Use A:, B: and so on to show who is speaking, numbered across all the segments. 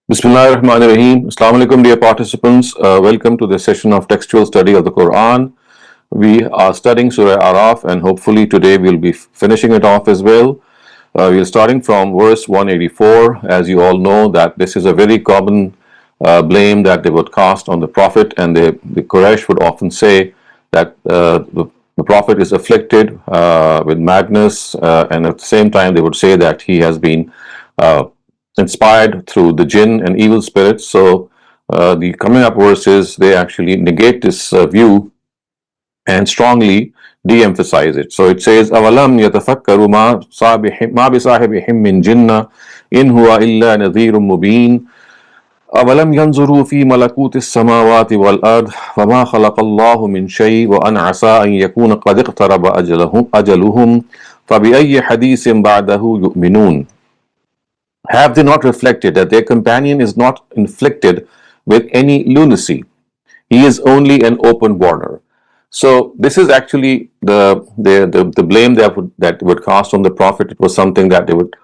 A: Bismillahirrahmanirrahim. Assalamu alaikum, dear participants. Welcome to the session of textual study of the Quran. We are studying Surah Araf, and hopefully today we'll be finishing it off as well. We are starting from verse 184. As you all know, that this is a very common blame that they would cast on the Prophet, and the Quraysh would often say that the Prophet is afflicted with madness, and at the same time they would say that he has been uh, inspired through the jinn and evil spirits. So the coming up verses, they actually negate this view and strongly de-emphasize it. So it says, أَوَلَمْ يَتَفَكَّرُوا مَا بِصَاحِبِهِمْ مِنْ جِنَّةٍ إِنْ هُوَ إِلَّا نَذِيرٌ مُبِينٌ أَوَلَمْ يَنْظُرُوا فِي مَلَكُوتِ السَّمَاوَاتِ وَالْأَرْضِ وَمَا خَلَقَ اللَّهُ مِنْ شَيْءٍ وَأَنْ عَسَىٰ أَنْ يَكُونَ قَدِ اقْتَرَبَ أَجَلُهُمْ فَبِأَيِّ حَدِيثٍ بَعْدَهُ يُؤْمِنُونَ. Have they not reflected that their companion is not inflicted with any lunacy? He is only an open warner. So this is actually the blame that would cast on the Prophet. It was something that they would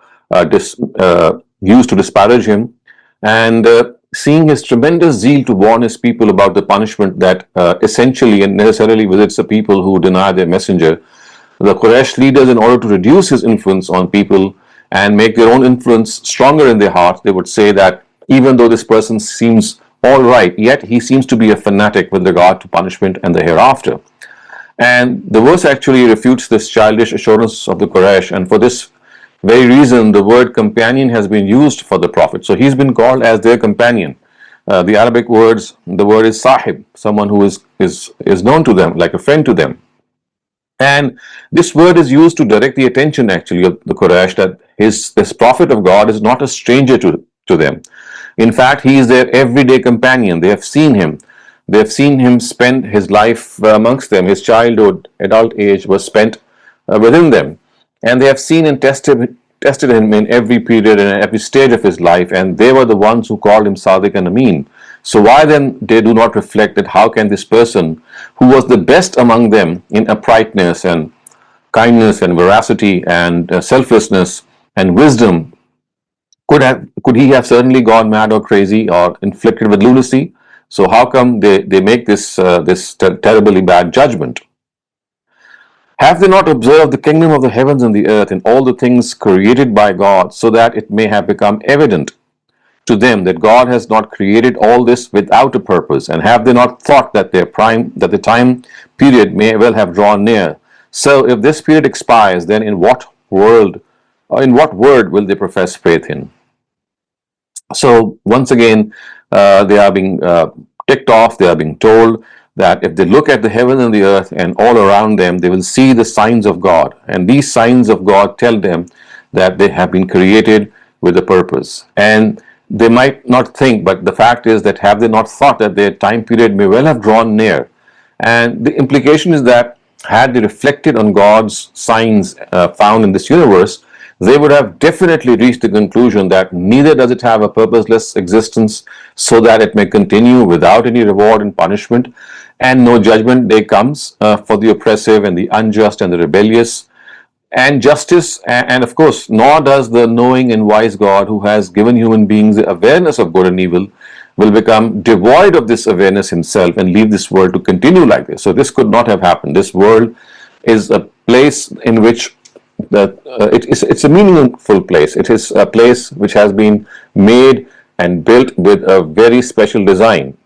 A: use to disparage him, and seeing his tremendous zeal to warn his people about the punishment that essentially and necessarily visits the people who deny their messenger, the Quraysh leaders, in order to reduce his influence on people and make their own influence stronger in their hearts, they would say that even though this person seems all right, yet he seems to be a fanatic with regard to punishment and the hereafter. And the verse actually refutes this childish assurance of the Quraysh, and for this very reason, the word companion has been used for the Prophet. So he's been called as their companion. The Arabic words, the word is sahib, someone who is known to them, like a friend to them. And this word is used to direct the attention actually of the Quraysh that this prophet of God is not a stranger to them. In fact, he is their everyday companion. They have seen him. They have seen him spend his life amongst them. His childhood, adult age was spent within them. And they have seen and tested him in every period and every stage of his life. And they were the ones who called him Sadiq and Amin. So why then they do not reflect that how can this person who was the best among them in uprightness and kindness and veracity and selflessness and wisdom, could he have certainly gone mad or crazy or inflicted with lunacy? So how come they make this terribly bad judgment? Have they not observed the kingdom of the heavens and the earth and all the things created by God, so that it may have become evident to them that God has not created all this without a purpose? And have they not thought that the time period may well have drawn near? So if this period expires, then in what world or in what word will they profess faith in? So once again, they are being ticked off. They are being told that if they look at the heaven and the earth and all around them, they will see the signs of God. And these signs of God tell them that they have been created with a purpose. And they might not think, but the fact is that have they not thought that their time period may well have drawn near? And the implication is that had they reflected on God's signs found in this universe, they would have definitely reached the conclusion that neither does it have a purposeless existence so that it may continue without any reward and punishment, and no judgment day comes for the oppressive and the unjust and the rebellious, and justice, and of course, nor does the knowing and wise God who has given human beings the awareness of good and evil will become devoid of this awareness himself and leave this world to continue like this. So this could not have happened. This world is a place in which it's a meaningful place. It is a place which has been made and built with a very special design.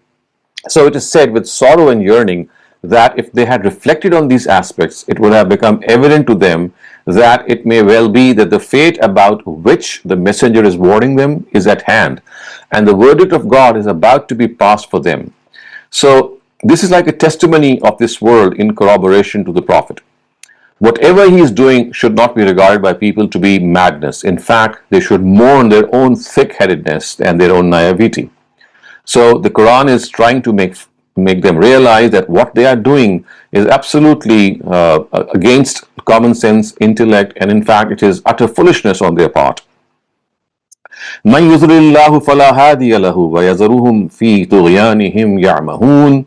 A: So it is said with sorrow and yearning that if they had reflected on these aspects, it would have become evident to them that it may well be that the fate about which the messenger is warning them is at hand, and the verdict of God is about to be passed for them. So this is like a testimony of this world in corroboration to the Prophet. Whatever he is doing should not be regarded by people to be madness. In fact, they should mourn their own thick-headedness and their own naivety. So the Quran is trying to make them realize that what they are doing is absolutely against common sense, intellect, and in fact it is utter foolishness on their part. مَن يُضْلِلِ اللَّهُ فَلَا هَادِيَ لَهُ وَيَذَرُهُمْ فِي طُغْيَانِهِمْ يَعْمَهُونَ.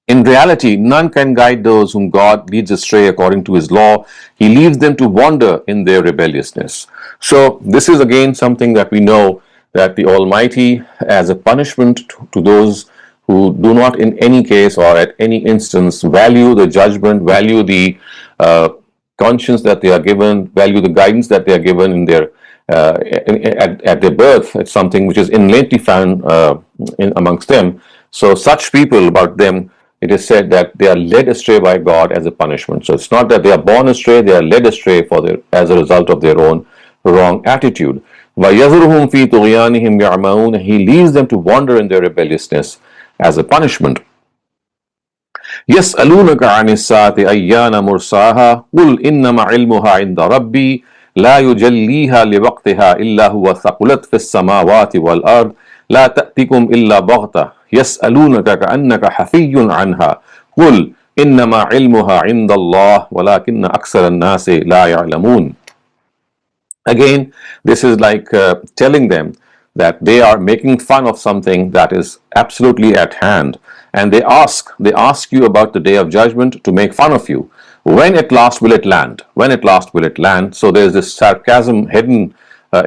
A: In reality, none can guide those whom God leads astray according to His law. He leaves them to wander in their rebelliousness. So, this is again something that we know, that the Almighty, as a punishment to those who do not in any case or at any instance value the judgment, value the conscience that they are given, value the guidance that they are given in their at their birth. It's something which is innately found in amongst them. So such people, about them, it is said that they are led astray by God as a punishment. So it's not that they are born astray; they are led astray as a result of their own wrong attitude. وَيَذْرُهُمْ فِي طُغْيَانِهِمْ يَعْمَهُونَ. He leaves them to wander in their rebelliousness as a punishment. يَسْأَلُونَكَ عَنِ السَّاعَةِ أَيَّانَ مُرْسَاهَا قُلْ إِنَّمَا عِلْمُهَا عِنْدَ رَبِّي لَا يُجَلِّيهَا لِوَقْتِهَا إِلَّا هُوَ ثَقُلَتْ فِي السَّمَاوَاتِ وَالْأَرْضِ لَا تَأْتِكُمْ إِلَّا بَغْتَةً يَسْأَلُونَكَ كَأَنَّكَ حَفِيٌّ عَنْهَا قُلْ إِنَّمَا عِلْمُهَا عِنْدَ اللَّهِ وَلَكِنَّ أَكْثَرَ النَّاسِ لَا يَعْلَمُونَ. Again, this is like telling them that they are making fun of something that is absolutely at hand, and they ask you about the day of judgment to make fun of you. When at last will it land? When at last will it land? So there is this sarcasm hidden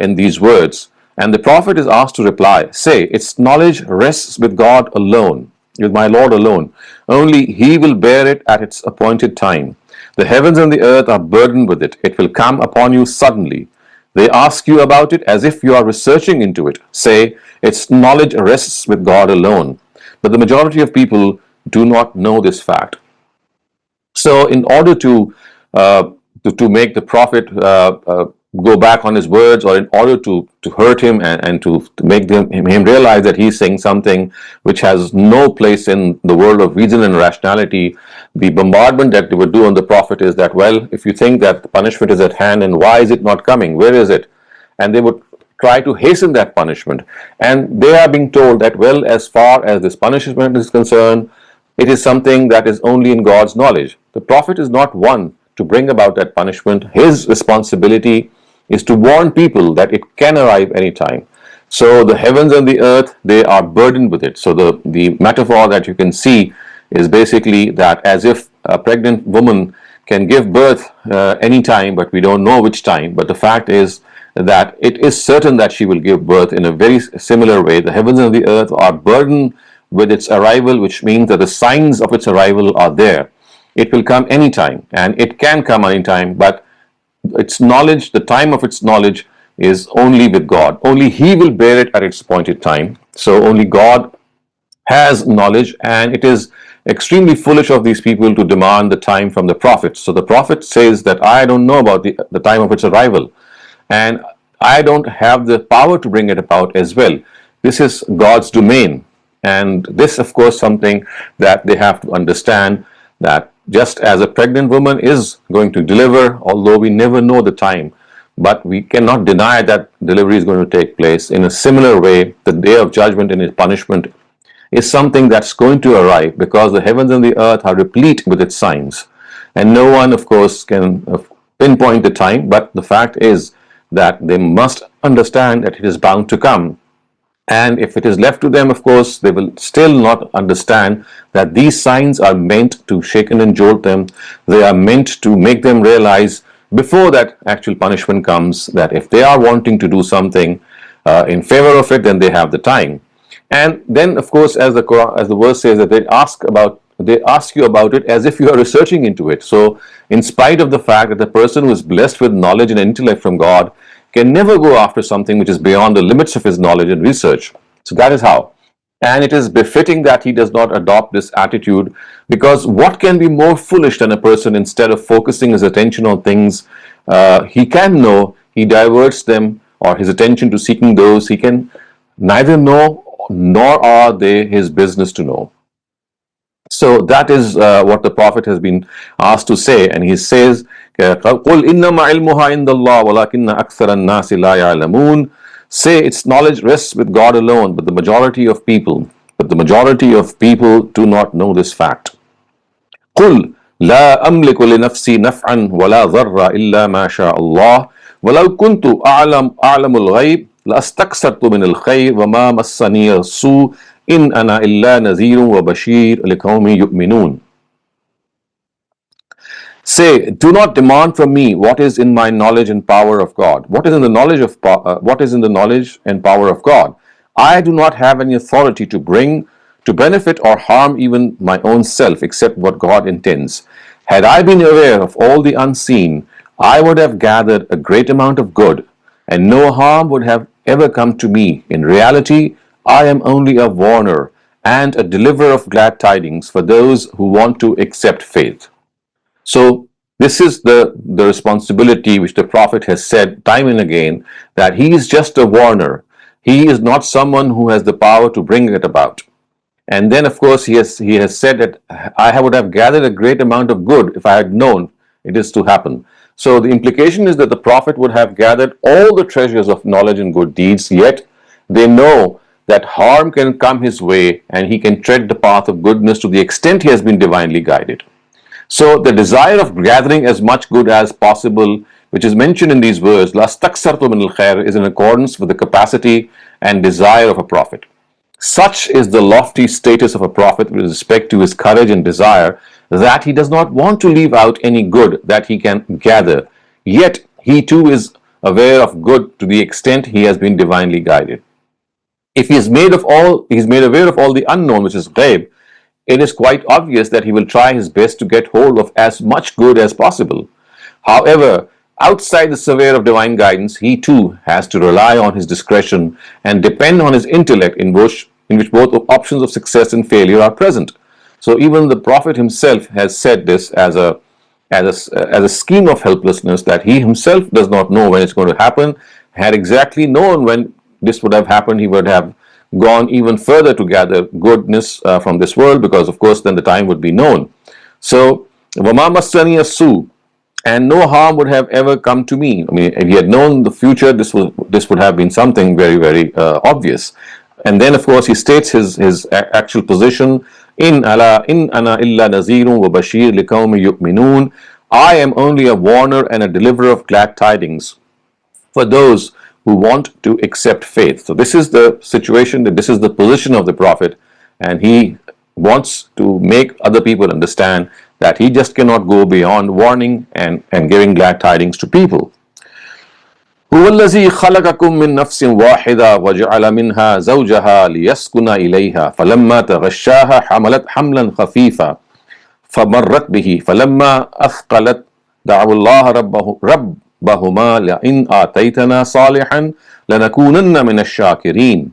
A: in these words, and the Prophet is asked to reply, say, its knowledge rests with God alone, with my Lord alone. Only He will bear it at its appointed time. The heavens and the earth are burdened with it. It will come upon you suddenly. They ask you about it as if you are researching into it. Say, its knowledge rests with God alone. But the majority of people do not know this fact. So, in order to make the Prophet go back on his words, or in order to hurt him and to make him realize that he's saying something which has no place in the world of reason and rationality, the bombardment that they would do on the Prophet is that, well, if you think that the punishment is at hand, and why is it not coming? Where is it? And they would try to hasten that punishment. And they are being told that, well, as far as this punishment is concerned, it is something that is only in God's knowledge. The Prophet is not one to bring about that punishment. His responsibility is to warn people that it can arrive anytime. So the heavens and the earth, they are burdened with it. So the metaphor that you can see is basically that, as if a pregnant woman can give birth anytime, but we don't know which time. But the fact is that it is certain that she will give birth in a very similar way. The heavens and the earth are burdened with its arrival, which means that the signs of its arrival are there. It will come anytime, and it can come anytime, but its knowledge, the time of its knowledge, is only with God. Only He will bear it at its appointed time. So only God has knowledge, and it is extremely foolish of these people to demand the time from the Prophet. So the Prophet says that I don't know about the time of its arrival, and I don't have the power to bring it about as well. This is God's domain, and this, of course, something that they have to understand, that just as a pregnant woman is going to deliver, although we never know the time, but we cannot deny that delivery is going to take place. In a similar way, the day of judgment and its punishment is something that's going to arrive, because the heavens and the earth are replete with its signs, and no one, of course, can pinpoint the time. But the fact is that they must understand that it is bound to come. And if it is left to them, of course, they will still not understand that these signs are meant to shake and jolt them. They are meant to make them realize, before that actual punishment comes, that if they are wanting to do something in favor of it, then they have the time. And then, of course, as the Quran, as the verse says, that they ask you about it as if you are researching into it. So, in spite of the fact that the person who is blessed with knowledge and intellect from God can never go after something which is beyond the limits of his knowledge and research. So that is how. And it is befitting that he does not adopt this attitude, because what can be more foolish than a person, instead of focusing his attention on things he can know, he diverts them, or his attention, to seeking those he can neither know nor are they his business to know. So that is what the Prophet has been asked to say, and he says, قُلْ إِنَّمَا عِلْمُهَا عِنْدَ اللَّهِ وَلَكِنَّ أَكْثَرَ النَّاسِ لَا يَعْلَمُونَ. Say its knowledge rests with God alone, but the majority of people do not know this fact. قُلْ لَا أَمْلِكُ لِنَفْسِي نَفْعًا وَلَا ضَرًّا إِلَّا مَا شَاءَ اللَّهُ وَلَوْ كُنْتُ أَعْلَمُ الْغَيْبَ لَأَسْتَكْثَرْتُ مِنَ الْخَيْرِ وَمَا مَسَّنِيَ السُّوءُ In ana illa nazirun wa bashir liqaumin yu'minun. Say, do not demand from me what is in my knowledge and power of God. What is in the knowledge of what is in the knowledge and power of God? I do not have any authority to bring to benefit or harm even my own self except what God intends. Had I been aware of all the unseen, I would have gathered a great amount of good, and no harm would have ever come to me. In reality, I am only a warner and a deliverer of glad tidings for those who want to accept faith. So this is the responsibility which the Prophet has said time and again, that he is just a warner. He is not someone who has the power to bring it about. And then of course he has said that I would have gathered a great amount of good if I had known it is to happen. So the implication is that the Prophet would have gathered all the treasures of knowledge and good deeds, yet they know that harm can come his way and he can tread the path of goodness to the extent he has been divinely guided. So the desire of gathering as much good as possible, which is mentioned in these words, "Lastaksartu min al-khair," is in accordance with the capacity and desire of a prophet. Such is the lofty status of a prophet with respect to his courage and desire, that he does not want to leave out any good that he can gather. Yet he too is aware of good to the extent he has been divinely guided. If he is made aware of all the unknown, which is ghaib, it is quite obvious that he will try his best to get hold of as much good as possible. However, outside the sphere of divine guidance, he too has to rely on his discretion and depend on his intellect, in which both options of success and failure are present. So even the Prophet himself has said this as a scheme of helplessness, that he himself does not know when it's going to happen. Had exactly known when this would have happened, he would have gone even further to gather goodness from this world, because of course then the time would be known. So وَمَا مَسَّنِيَ السُّوءُ, and no harm would have ever come to me. I mean, if he had known the future, this would have been something very, very obvious. And then of course he states his actual position, in ana illa nazirun wa bashir liqaumin yu'minun. I am only a warner and a deliverer of glad tidings for those who want to accept faith. So this is the situation, that this is the position of the Prophet, and he wants to make other people understand that he just cannot go beyond warning and giving glad tidings to people. هو الذي خلقكم من نفس واحدة وجعل منها زوجها ليسكن إليها فلما تغشاها حملت حملا خفيفا فمرت به فلما أثقلت دعوا الله ربهما لئن آتيتنا صالحا لنكونن من الشاكرين.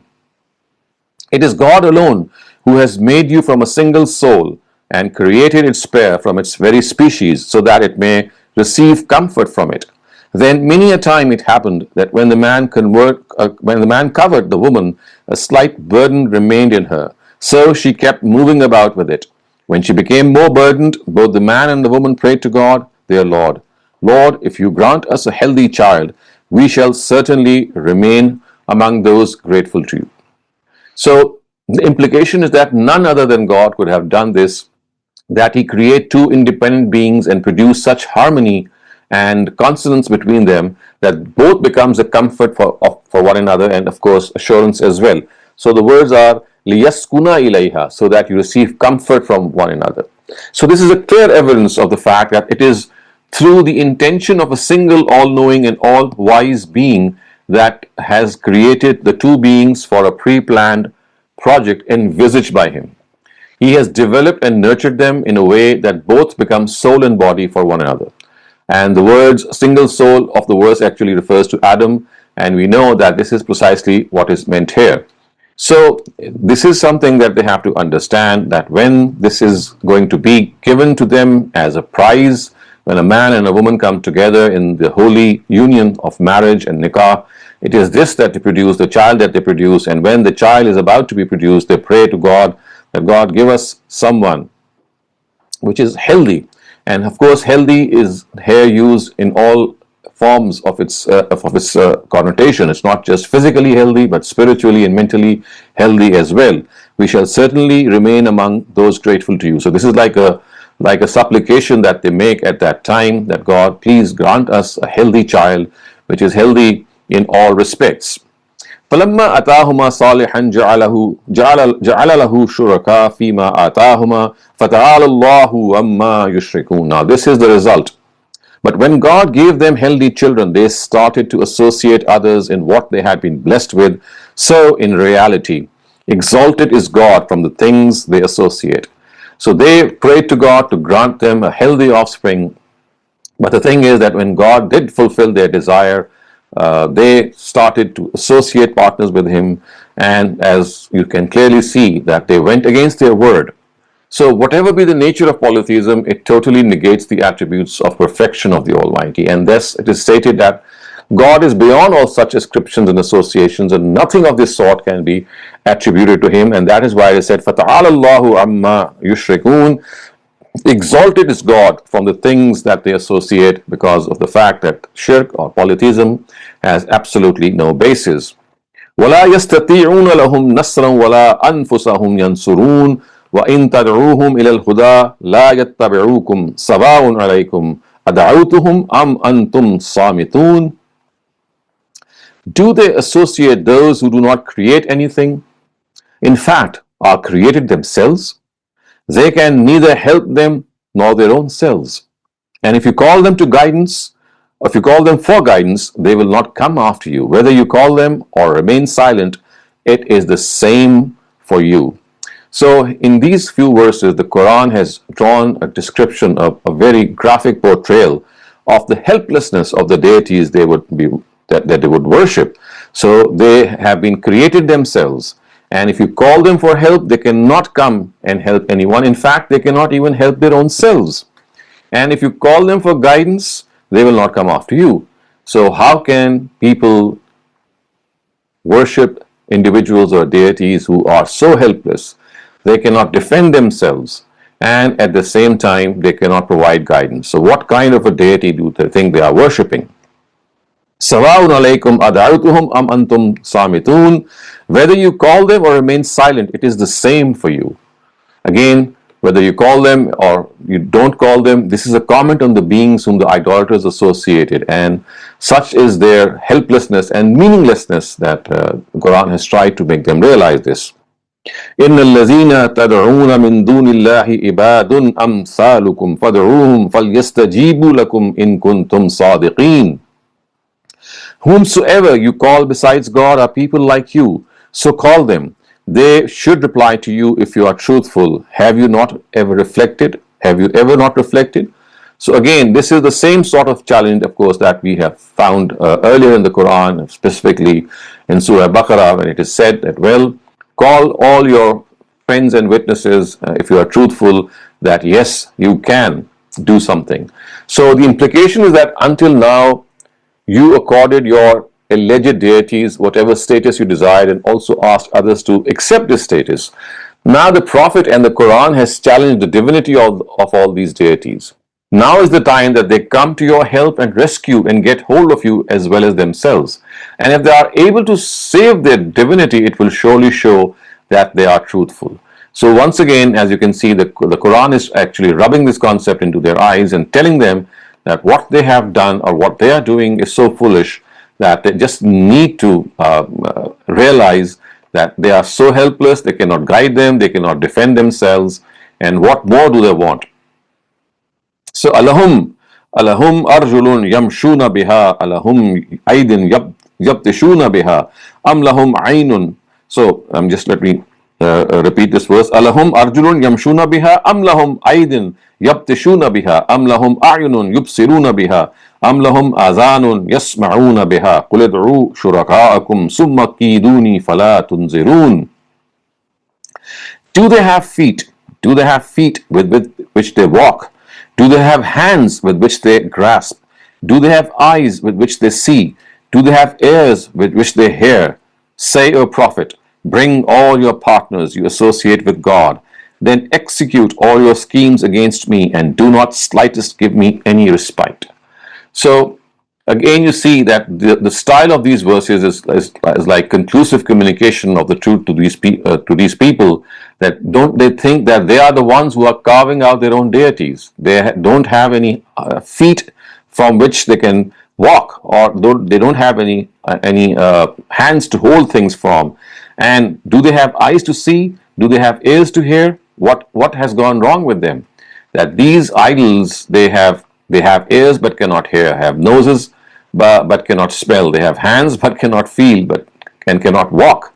A: It is God alone who has made you from a single soul and created its pair from its very species, so that it may receive comfort from it. Then many a time it happened that when the man covered the woman, a slight burden remained in her. So she kept moving about with it. When she became more burdened, both the man and the woman prayed to God, their Lord, Lord, if you grant us a healthy child, we shall certainly remain among those grateful to you. So the implication is that none other than God could have done this, that he create two independent beings and produce such harmony and consonance between them that both becomes a comfort for one another, and of course assurance as well. So the words are liyaskuna ilayha, so that you receive comfort from one another. So this is a clear evidence of the fact that it is through the intention of a single all-knowing and all-wise being that has created the two beings for a pre-planned project envisaged by him. He has developed and nurtured them in a way that both become soul and body for one another. And the words single soul of the verse actually refers to Adam, and we know that this is precisely what is meant here. So this is something that they have to understand, that when this is going to be given to them as a prize, when a man and a woman come together in the holy union of marriage and nikah, it is this that they produce, the child that they produce. And when the child is about to be produced, they pray to God that God give us someone which is healthy. And of course, healthy is here used in all forms of its connotation. It's not just physically healthy, but spiritually and mentally healthy as well. We shall certainly remain among those grateful to you. So this is like a supplication that they make at that time, that God, please grant us a healthy child, which is healthy in all respects. فَلَمَّا أَتَاهُمَا صَالِحًا جَعَلَ لَهُ شُرَكَاءَ فِيمَا آتَاهُمَا فَتَعَالَى اللَّهُ عَمَّا يُشْرِكُونَ. Now this is the result. But when God gave them healthy children, they started to associate others in what they had been blessed with. So in reality, exalted is God from the things they associate. So they prayed to God to grant them a healthy offspring. But the thing is that when God did fulfill their desire, they started to associate partners with Him. And as you can clearly see, that they went against their word. So whatever be the nature of polytheism, it totally negates the attributes of perfection of the Almighty. And thus it is stated that God is beyond all such ascriptions and associations, and nothing of this sort can be attributed to Him. And that is why it is said, فَتَعَالَى اللَّهُ عَمَّا يُشْرِكُونَ. Exalted is God from the things that they associate, because of the fact that shirk or polytheism has absolutely no basis. وَلَا يَسْتَطِيعُونَ لَهُمْ نَصْرًا وَلَا أَنفُسَهُمْ يَنْصُرُونَ وَإِن تَدْعُوهُمْ إِلَى الْهُدَى لَا يَتَّبِعُوكُمْ سَوَاءٌ عَلَيْكُمْ أَدَعَوْتُهُمْ أَمْ أَنْتُمْ صَامِتُونَ. Do they associate those who do not create anything? In fact, are created themselves? They can neither help them nor their own selves. And if you call them to guidance, or if you call them for guidance, they will not come after you. Whether you call them or remain silent, it is the same for you. So in these few verses, the Quran has drawn a description of a very graphic portrayal of the helplessness of the deities that they would worship. So they have been created themselves. And if you call them for help, they cannot come and help anyone. In fact, they cannot even help their own selves. And if you call them for guidance, they will not come after you. So how can people worship individuals or deities who are so helpless? They cannot defend themselves, and at the same time they cannot provide guidance. So what kind of a deity do they think they are worshipping? Sawa'un alaykum ad'awtuhum am antum samitun. Whether you call them or remain silent, it is the same for you. Again, whether you call them or you don't call them, this is a comment on the beings whom the idolaters associated, and such is their helplessness and meaninglessness that the Quran has tried to make them realize this. إِنَّ الَّذِينَ تَدْعُونَ مِن دُونِ اللَّهِ عِبَادٌ أَمْثَالُكُمْ فَادْعُوهُمْ فَلْيَسْتَجِيبُوا لَكُمْ إِن كُنتُمْ صَادِقِينَ. Whomsoever you call besides God are people like you, so call them. They should reply to you if you are truthful. Have you not ever reflected? Have you ever not reflected? So again, this is the same sort of challenge, of course, that we have found earlier in the Quran, specifically in Surah Baqarah, when it is said that, well, call all your friends and witnesses, if you are truthful, that yes, you can do something. So the implication is that until now, you accorded your alleged deities whatever status you desired, and also asked others to accept this status. Now the Prophet and the Quran has challenged the divinity of all these deities. Now is the time that they come to your help and rescue and get hold of you as well as themselves. And if they are able to save their divinity, it will surely show that they are truthful. So once again, as you can see, the Quran is actually rubbing this concept into their eyes and telling them that what they have done or what they are doing is so foolish that they just need to realize that they are so helpless, they cannot guide them, they cannot defend themselves, and what more do they want? So alahum arjulun yamshuna biha, alahum aydin yabtishuna biha, am lahum aynun. So just let me repeat this verse. Alahum arjulun yamshuna biha, am lahum aydin yabtishuna biha, am lahum a'yunun yubsiruna biha, am lahum azanun yasma'una biha, qul id'u shuraka'akum summa kiduni fala tunzirun. Do they have feet? Do they have feet with which they walk? Do they have hands with which they grasp? Do they have eyes with which they see? Do they have ears with which they hear? Say, O Prophet, bring all your partners you associate with God, then execute all your schemes against me, and do not slightest give me any respite. So again, you see that the style of these verses is like conclusive communication of the truth to these people, that don't they think that they are the ones who are carving out their own deities. They don't have any feet from which they can walk, or they don't have any hands to hold things from. And do they have eyes to see? Do they have ears to hear? What has gone wrong with them? That these idols, they have ears but cannot hear, have noses but cannot smell, they have hands but cannot feel, but cannot walk,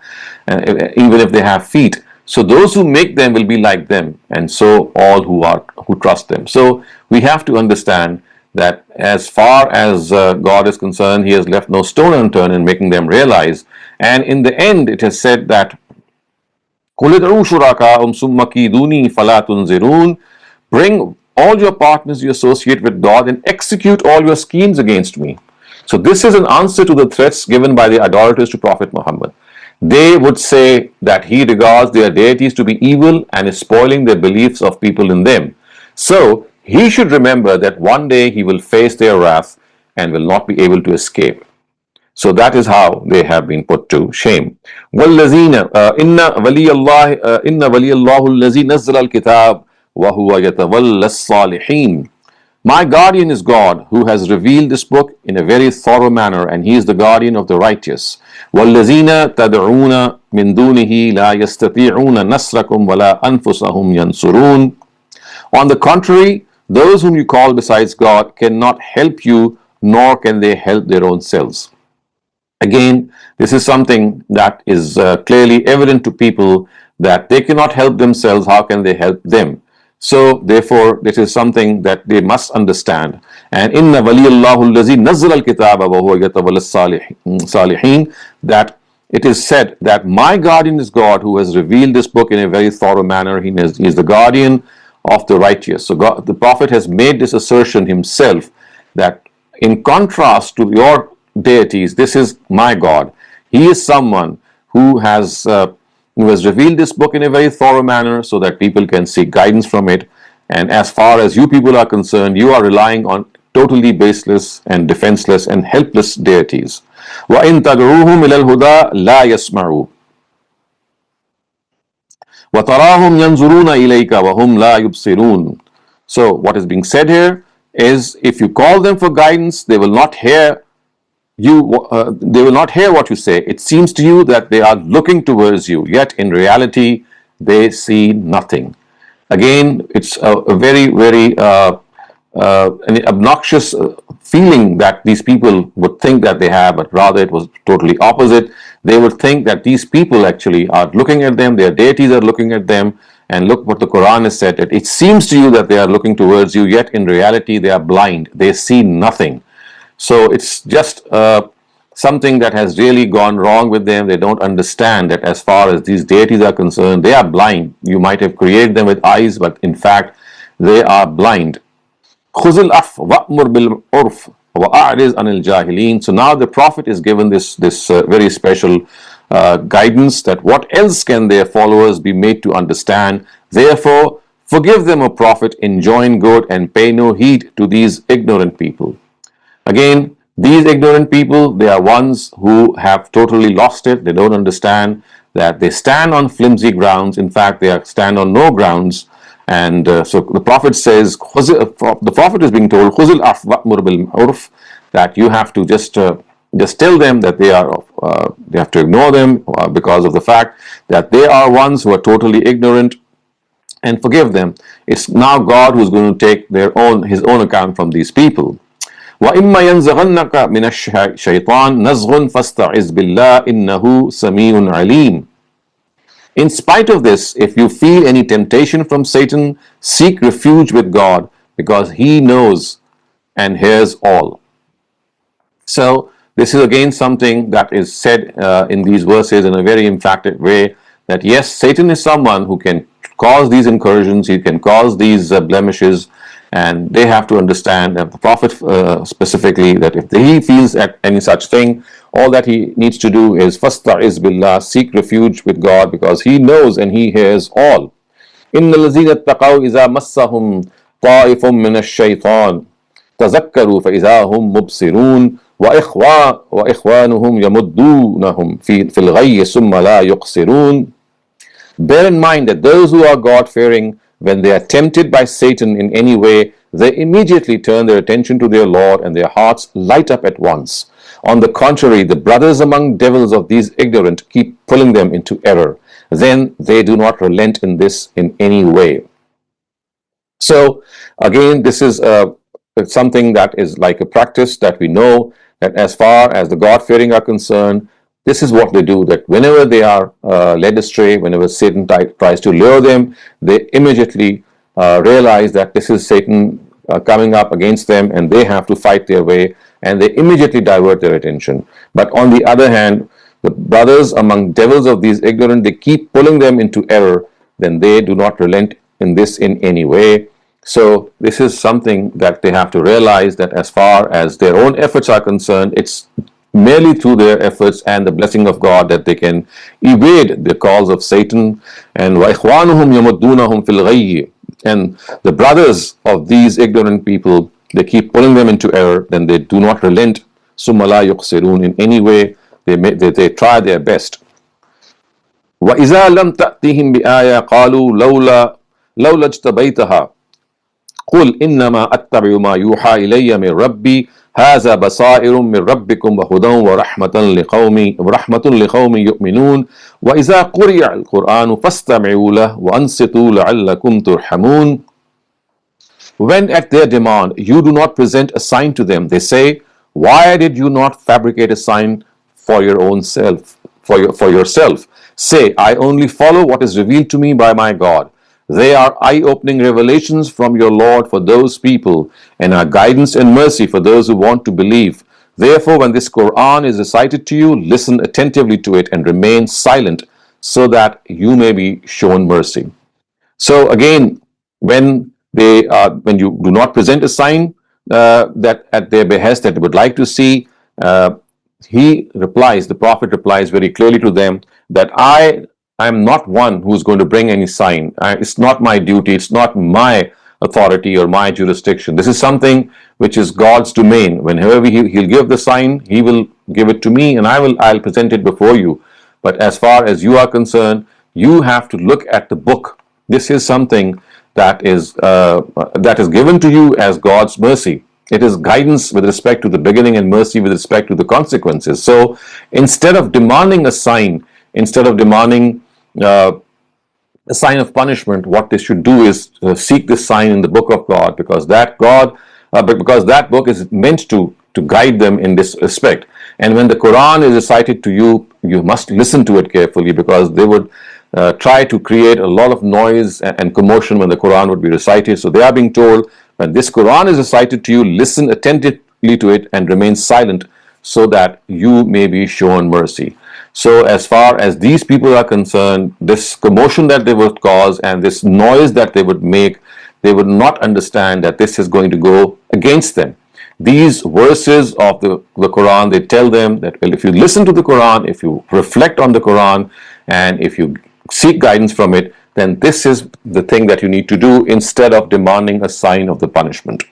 A: even if they have feet. So those who make them will be like them, and so all who trust them. So we have to understand that as far as God is concerned, He has left no stone unturned in making them realize. And in the end, it has said that قُلِ ادْعُوا شُرَكَاءَكُمْ ثُمَّ كِيدُونِي فَلَا تُنْظِرُونَ. Bring all your partners you associate with God and execute all your schemes against me. So this is an answer to the threats given by the idolaters to Prophet Muhammad. They would say that he regards their deities to be evil and is spoiling the beliefs of people in them. So he should remember that one day he will face their wrath and will not be able to escape. So that is how they have been put to shame. وَالَّذِينَ إِنَّ وَلِيَّ اللَّهُ الَّذِي نَزَّلَ الْكِتَابَ وَهُوَ يَتَوَلَّى الصَّالِحِينَ. My guardian is God, who has revealed this book in a very thorough manner, and He is the guardian of the righteous. وَالَّذِينَ تَدْعُونَ مِن دُونِهِ لَا يَسْتَطِيعُونَ نَصْرَكُمْ وَلَا أَنفُسَهُمْ يَنْصُرُونَ. On the contrary, those whom you call besides God cannot help you, nor can they help their own selves. Again, this is something that is clearly evident to people, that they cannot help themselves. How can they help them? So therefore, this is something that they must understand. And inna waliyallahu allazi nazzala al-kitaba wa huwa yatawalla salihin, that it is said that my guardian is God, who has revealed this book in a very thorough manner. He is the guardian of the righteous. So God, the Prophet has made this assertion himself, that in contrast to your deities, this is my God. He is someone who has revealed this book in a very thorough manner so that people can seek guidance from it. And as far as you people are concerned, you are relying on totally baseless and defenseless and helpless deities. وَإِن تَدْعُوهُمْ إِلَى الْهُدَى لَا يَسْمَعُوا وَتَرَاهُمْ يَنْظُرُونَ إِلَيْكَ وَهُمْ لَا يُبْصِرُونَ. So what is being said here is, if you call them for guidance, they will not hear what you say. It seems to you that they are looking towards you, yet in reality they see nothing. Again, it's a very, very an obnoxious feeling that these people would think that they have, but rather it was totally opposite. They would think that these people actually are looking at them, their deities are looking at them. And look what the Qur'an has said, that it seems to you that they are looking towards you, yet in reality they are blind, they see nothing. So it's just something that has really gone wrong with them. They don't understand that as far as these deities are concerned, they are blind. You might have created them with eyes, but in fact they are blind. خُذِ الْعَفْوَ وَأْمُرْ بِالْعُرْفِ وَأَعْرِضْ عَنِ الْجَاهِلِينَ. So now the Prophet is given this very special guidance, that what else can their followers be made to understand? Therefore, forgive them, O Prophet, enjoin good and pay no heed to these ignorant people. Again, these ignorant people, they are ones who have totally lost it. They don't understand that they stand on flimsy grounds. In fact, they stand on no grounds. And so the Prophet says, the Prophet is being told, خُذِ الْعَفْوَ وَأْمُرْ بِالْعُرْفِ, that you have to just tell them that they have to ignore them because of the fact that they are ones who are totally ignorant, and forgive them. It's now God who's going to take his own account from these people. وَإِمَّا يَنزَغَنَّكَ مِنَ الشَّيْطَانِ نَزْغٌ فَاسْتَعِذْ بِاللَّهِ إِنَّهُ سَمِيعٌ عَلِيمٌ. In spite of this, if you feel any temptation from Satan, seek refuge with God, because He knows and hears all. So this is again something that is said in these verses in a very emphatic way, that yes, Satan is someone who can cause these incursions, he can cause these blemishes, and they have to understand, that the Prophet specifically, that if he feels at any such thing, all that he needs to do is فَاسْتَعِذْ بِاللَّهِ, seek refuge with God, because He knows and He hears all. إِنَّ الَّذِينَ اتَّقَوْا إِذَا مَسَّهُمْ طَائِفٌ مِّنَ الشَّيْطَانِ تَذَكَّرُوا فَإِذَا هُمْ مُبْصِرُونَ وَإِخْوَانُهُمْ يَمُدُّونَهُمْ فِي الْغَيِّ ثُمَّ لَا يُقْصِرُونَ. Bear in mind that those who are God-fearing, when they are tempted by Satan in any way, they immediately turn their attention to their Lord, and their hearts light up at once. On the contrary, the brothers among devils of these ignorant keep pulling them into error. Then they do not relent in this in any way. So again, this is something that is like a practice that we know, that as far as the God-fearing are concerned, this is what they do, that whenever they are led astray, whenever Satan tries to lure them, they immediately realize that this is Satan coming up against them, and they have to fight their way, and they immediately divert their attention. But on the other hand, the brothers among devils of these ignorant, they keep pulling them into error, then they do not relent in this in any way. So this is something that they have to realize, that as far as their own efforts are concerned, it's merely through their efforts and the blessing of God that they can evade the calls of Satan. And وَإِخْوَانُهُمْ يَمُدُّونَهُمْ فِي الْغَيِّ, and the brothers of these ignorant people, they keep pulling them into error, then they do not relent. ثُمَّ لَا يُقْصِرُونَ, in any way they try their best. وَإِذَا لَمْ تَأْتِهِمْ بِآيَةٍ قَالُوا لَوْلَا اجْتَبَيْتَهَا قُلْ إِنَّمَا أَتَّبِعُ مَا يُوحَى إِلَيَّ مِنْ رَبِّي هَذَا بَصَائِرٌ مِنْ رَبِّكُمْ وَهُدًى وَرَحْمَةٌ لِقَوْمٍ يُؤْمِنُونَ وَإِذَا قُرِئَ الْقُرْآنُ فَاسْتَمِعُوا لَهُ وَأَنصِتُوا لَعَلَّكُمْ تُرْحَمُونَ. When at their demand you do not present a sign to them, they say, why did you not fabricate a sign for your own self, for yourself? Say, I only follow what is revealed to me by my God. They are eye-opening revelations from your Lord for those people, and are guidance and mercy for those who want to believe. Therefore, when this Qur'an is recited to you, listen attentively to it and remain silent, so that you may be shown mercy. So again, when you do not present a sign that at their behest that they would like to see, the Prophet replies very clearly to them that I am not one who is going to bring any sign. It's not my duty. It's not my authority or my jurisdiction. This is something which is God's domain. Whenever He'll give the sign, He will give it to me, and I'll present it before you. But as far as you are concerned, you have to look at the book. This is something that is given to you as God's mercy. It is guidance with respect to the beginning and mercy with respect to the consequences. So instead of demanding a sign, instead of demanding a sign of punishment, what they should do is seek this sign in the book of God, because that book is meant to guide them in this respect. And when the Quran is recited to you, you must listen to it carefully, because they would try to create a lot of noise and commotion when the Quran would be recited. So they are being told, when this Quran is recited to you, listen attentively to it and remain silent, so that you may be shown mercy. So as far as these people are concerned, this commotion that they would cause and this noise that they would make, they would not understand that this is going to go against them. These verses of the Quran, they tell them that, well, if you listen to the Quran, if you reflect on the Quran, and if you seek guidance from it, then this is the thing that you need to do, instead of demanding a sign of the punishment.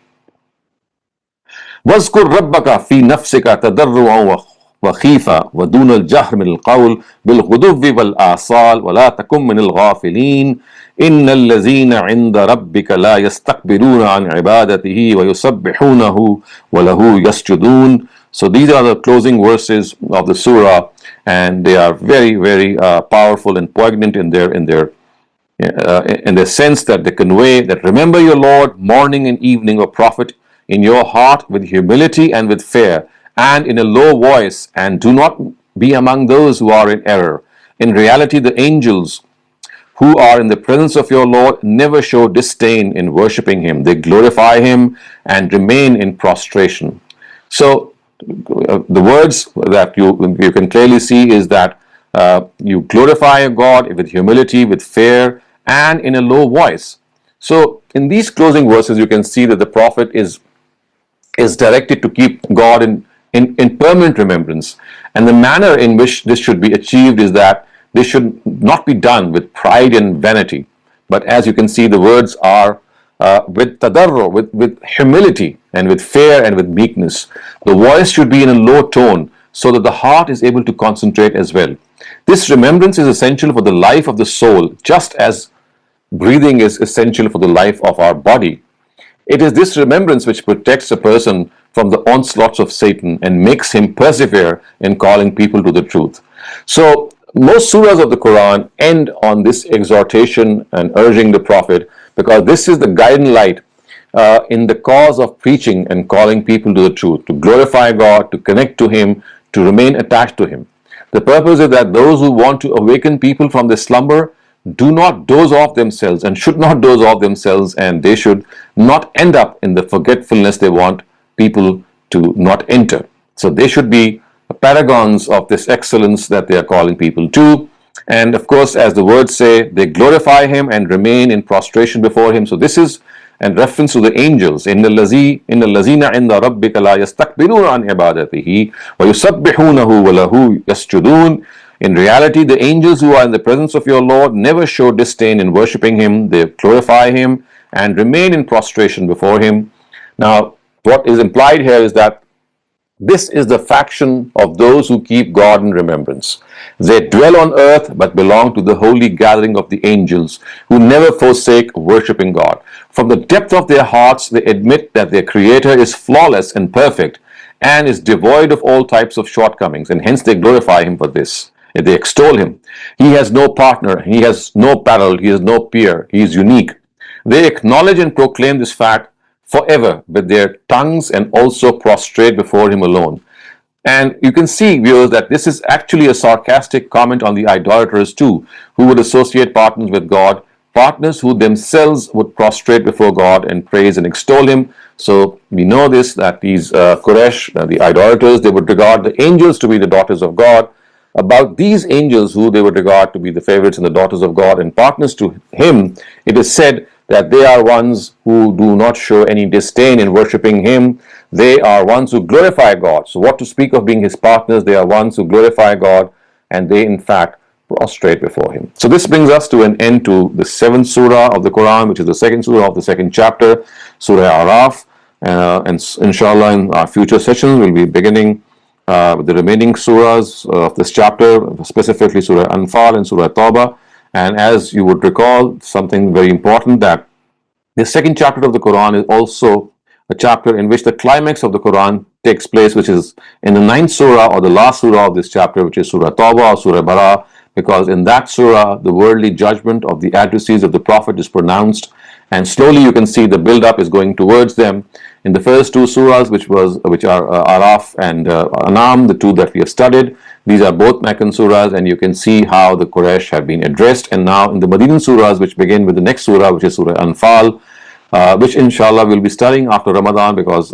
A: وَاذْكُرْ رَبَّكَ فِي نَفْسِكَ تَضَرُّعًا وَخِيفًا وَدُونَ الْجَهْرِ مِنَ الْقَوْلِ بِالْغُدُوِّ وَالْآصَالِ وَلَا تَكُن مِنَ الْغَافِلِينَ إِنَّ الَّذِينَ عِندَ رَبِّكَ لَا يَسْتَكْبِرُونَ عَنْ عِبَادَتِهِ وَيُسَبِّحُونَهُ وَلَهُ يَسْجُدُونَ. So these are the closing verses of the surah, and they are very, very powerful and poignant in their sense that they convey that remember your Lord morning and evening, O Prophet, in your heart with humility and with fear, and in a low voice, and do not be among those who are in error. In reality, the angels who are in the presence of your Lord never show disdain in worshipping Him. They glorify Him and remain in prostration. So the words that you can clearly see is that you glorify God with humility, with fear, and in a low voice. So in these closing verses, you can see that the Prophet is directed to keep God in permanent remembrance. And the manner in which this should be achieved is that this should not be done with pride and vanity, but as you can see, the words are with tadarru, with humility and with fear and with meekness. The voice should be in a low tone, so that the heart is able to concentrate as well. This remembrance is essential for the life of the soul, just as breathing is essential for the life of our body. It is this remembrance which protects a person from the onslaughts of Satan and makes him persevere in calling people to the truth. So most surahs of the Quran end on this exhortation and urging the Prophet, because this is the guiding light in the cause of preaching and calling people to the truth, to glorify God, to connect to Him, to remain attached to Him. The purpose is that those who want to awaken people from their slumber do not doze off themselves and should not doze off themselves, and they should not end up in the forgetfulness they want people to not enter. So they should be paragons of this excellence that they are calling people to. And of course, as the words say, they glorify Him and remain in prostration before Him. So this is in reference to the angels. إِنَّ الَّذِينَ عِنْدَ رَبِّكَ لَا يَسْتَكْبِرُونَ عَنْ عِبَادَتِهِ وَيُسَبِّحُونَهُ وَلَهُ يَسْجُدُونَ. In reality, the angels who are in the presence of your Lord never show disdain in worshipping Him. They glorify Him and remain in prostration before Him. Now, what is implied here is that this is the faction of those who keep God in remembrance. They dwell on earth but belong to the holy gathering of the angels who never forsake worshipping God. From the depth of their hearts, they admit that their Creator is flawless and perfect and is devoid of all types of shortcomings, and hence they glorify Him for this. They extol Him. He has no partner, He has no parallel, He has no peer, He is unique. They acknowledge and proclaim this fact forever with their tongues and also prostrate before Him alone. And you can see, viewers, that this is actually a sarcastic comment on the idolaters too, who would associate partners with God, partners who themselves would prostrate before God and praise and extol Him. So we know this, that these Quraysh, the idolaters, they would regard the angels to be the daughters of God. About these angels, who they would regard to be the favorites and the daughters of God and partners to Him, it is said that they are ones who do not show any disdain in worshipping Him. They are ones who glorify God. So what to speak of being His partners? They are ones who glorify God, and they in fact prostrate before Him. So this brings us to an end to the 7th surah of the Quran, which is the 2nd surah of the 2nd chapter, Surah Araf. And inshallah, in our future sessions, we'll be beginning with the remaining surahs of this chapter, specifically Surah Anfal and Surah Tawbah. And as you would recall, something very important, that the 2nd chapter of the Quran is also a chapter in which the climax of the Quran takes place, which is in the 9th surah or the last surah of this chapter, which is Surah Tawbah or Surah Bara, because in that surah the worldly judgment of the adversaries of the Prophet is pronounced, and slowly you can see the build-up is going towards them. In the first two surahs, which are Araf and Anam, the two that we have studied, these are both Meccan surahs, and you can see how the Quraysh have been addressed. And now in the Medinan surahs, which begin with the next surah, which is Surah Anfal, which inshallah we'll be studying after Ramadan, because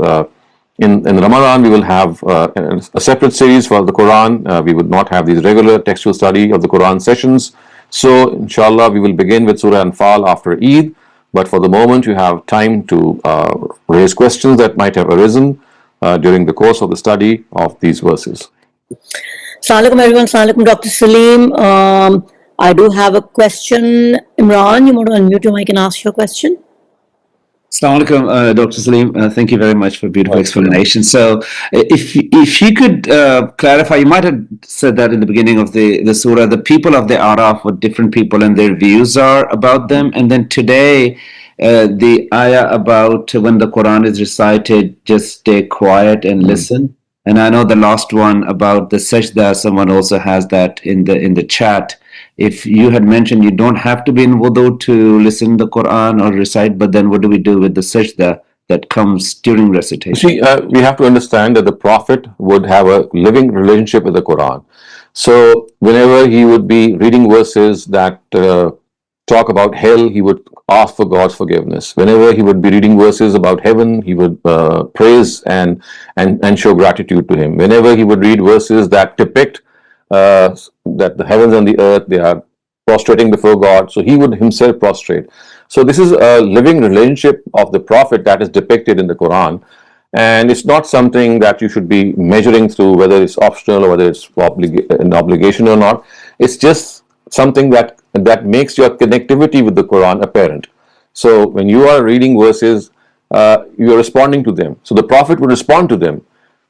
A: in Ramadan we will have a separate series for the Quran. We would not have these regular textual study of the Quran sessions. So inshallah we will begin with Surah Anfal after Eid. But for the moment, you have time to raise questions that might have arisen during the course of the study of these verses.
B: Assalamu alaikum everyone. Assalamu alaikum Dr. Saleem. I do have a question. Imran, you want to unmute your mic and ask your question?
C: Assalamu alaikum, Dr. Saleem. Thank you very much for a beautiful explanation. So, if you could clarify, you might have said that in the beginning of the surah, the people of the Araf, what different people and their views are about them, and then today, the ayah about when the Quran is recited, just stay quiet and listen. And I know the last one about the sajda, someone also has that in the chat. If you had mentioned you don't have to be in wudu to listen to the Quran or recite, but then what do we do with the sajda that comes during recitation?
A: See, we have to understand that the Prophet would have a living relationship with the Quran. So whenever he would be reading verses that talk about hell, he would ask for God's forgiveness. Whenever he would be reading verses about heaven, he would praise and show gratitude to Him. Whenever he would read verses that depict that the heavens and the earth, they are prostrating before God, so he would himself prostrate. So this is a living relationship of the Prophet that is depicted in the Quran, and it's not something that you should be measuring through whether it's optional or whether it's an obligation or not. It's just something that makes your connectivity with the Quran apparent. So when you are reading verses, you are responding to them. So the Prophet would respond to them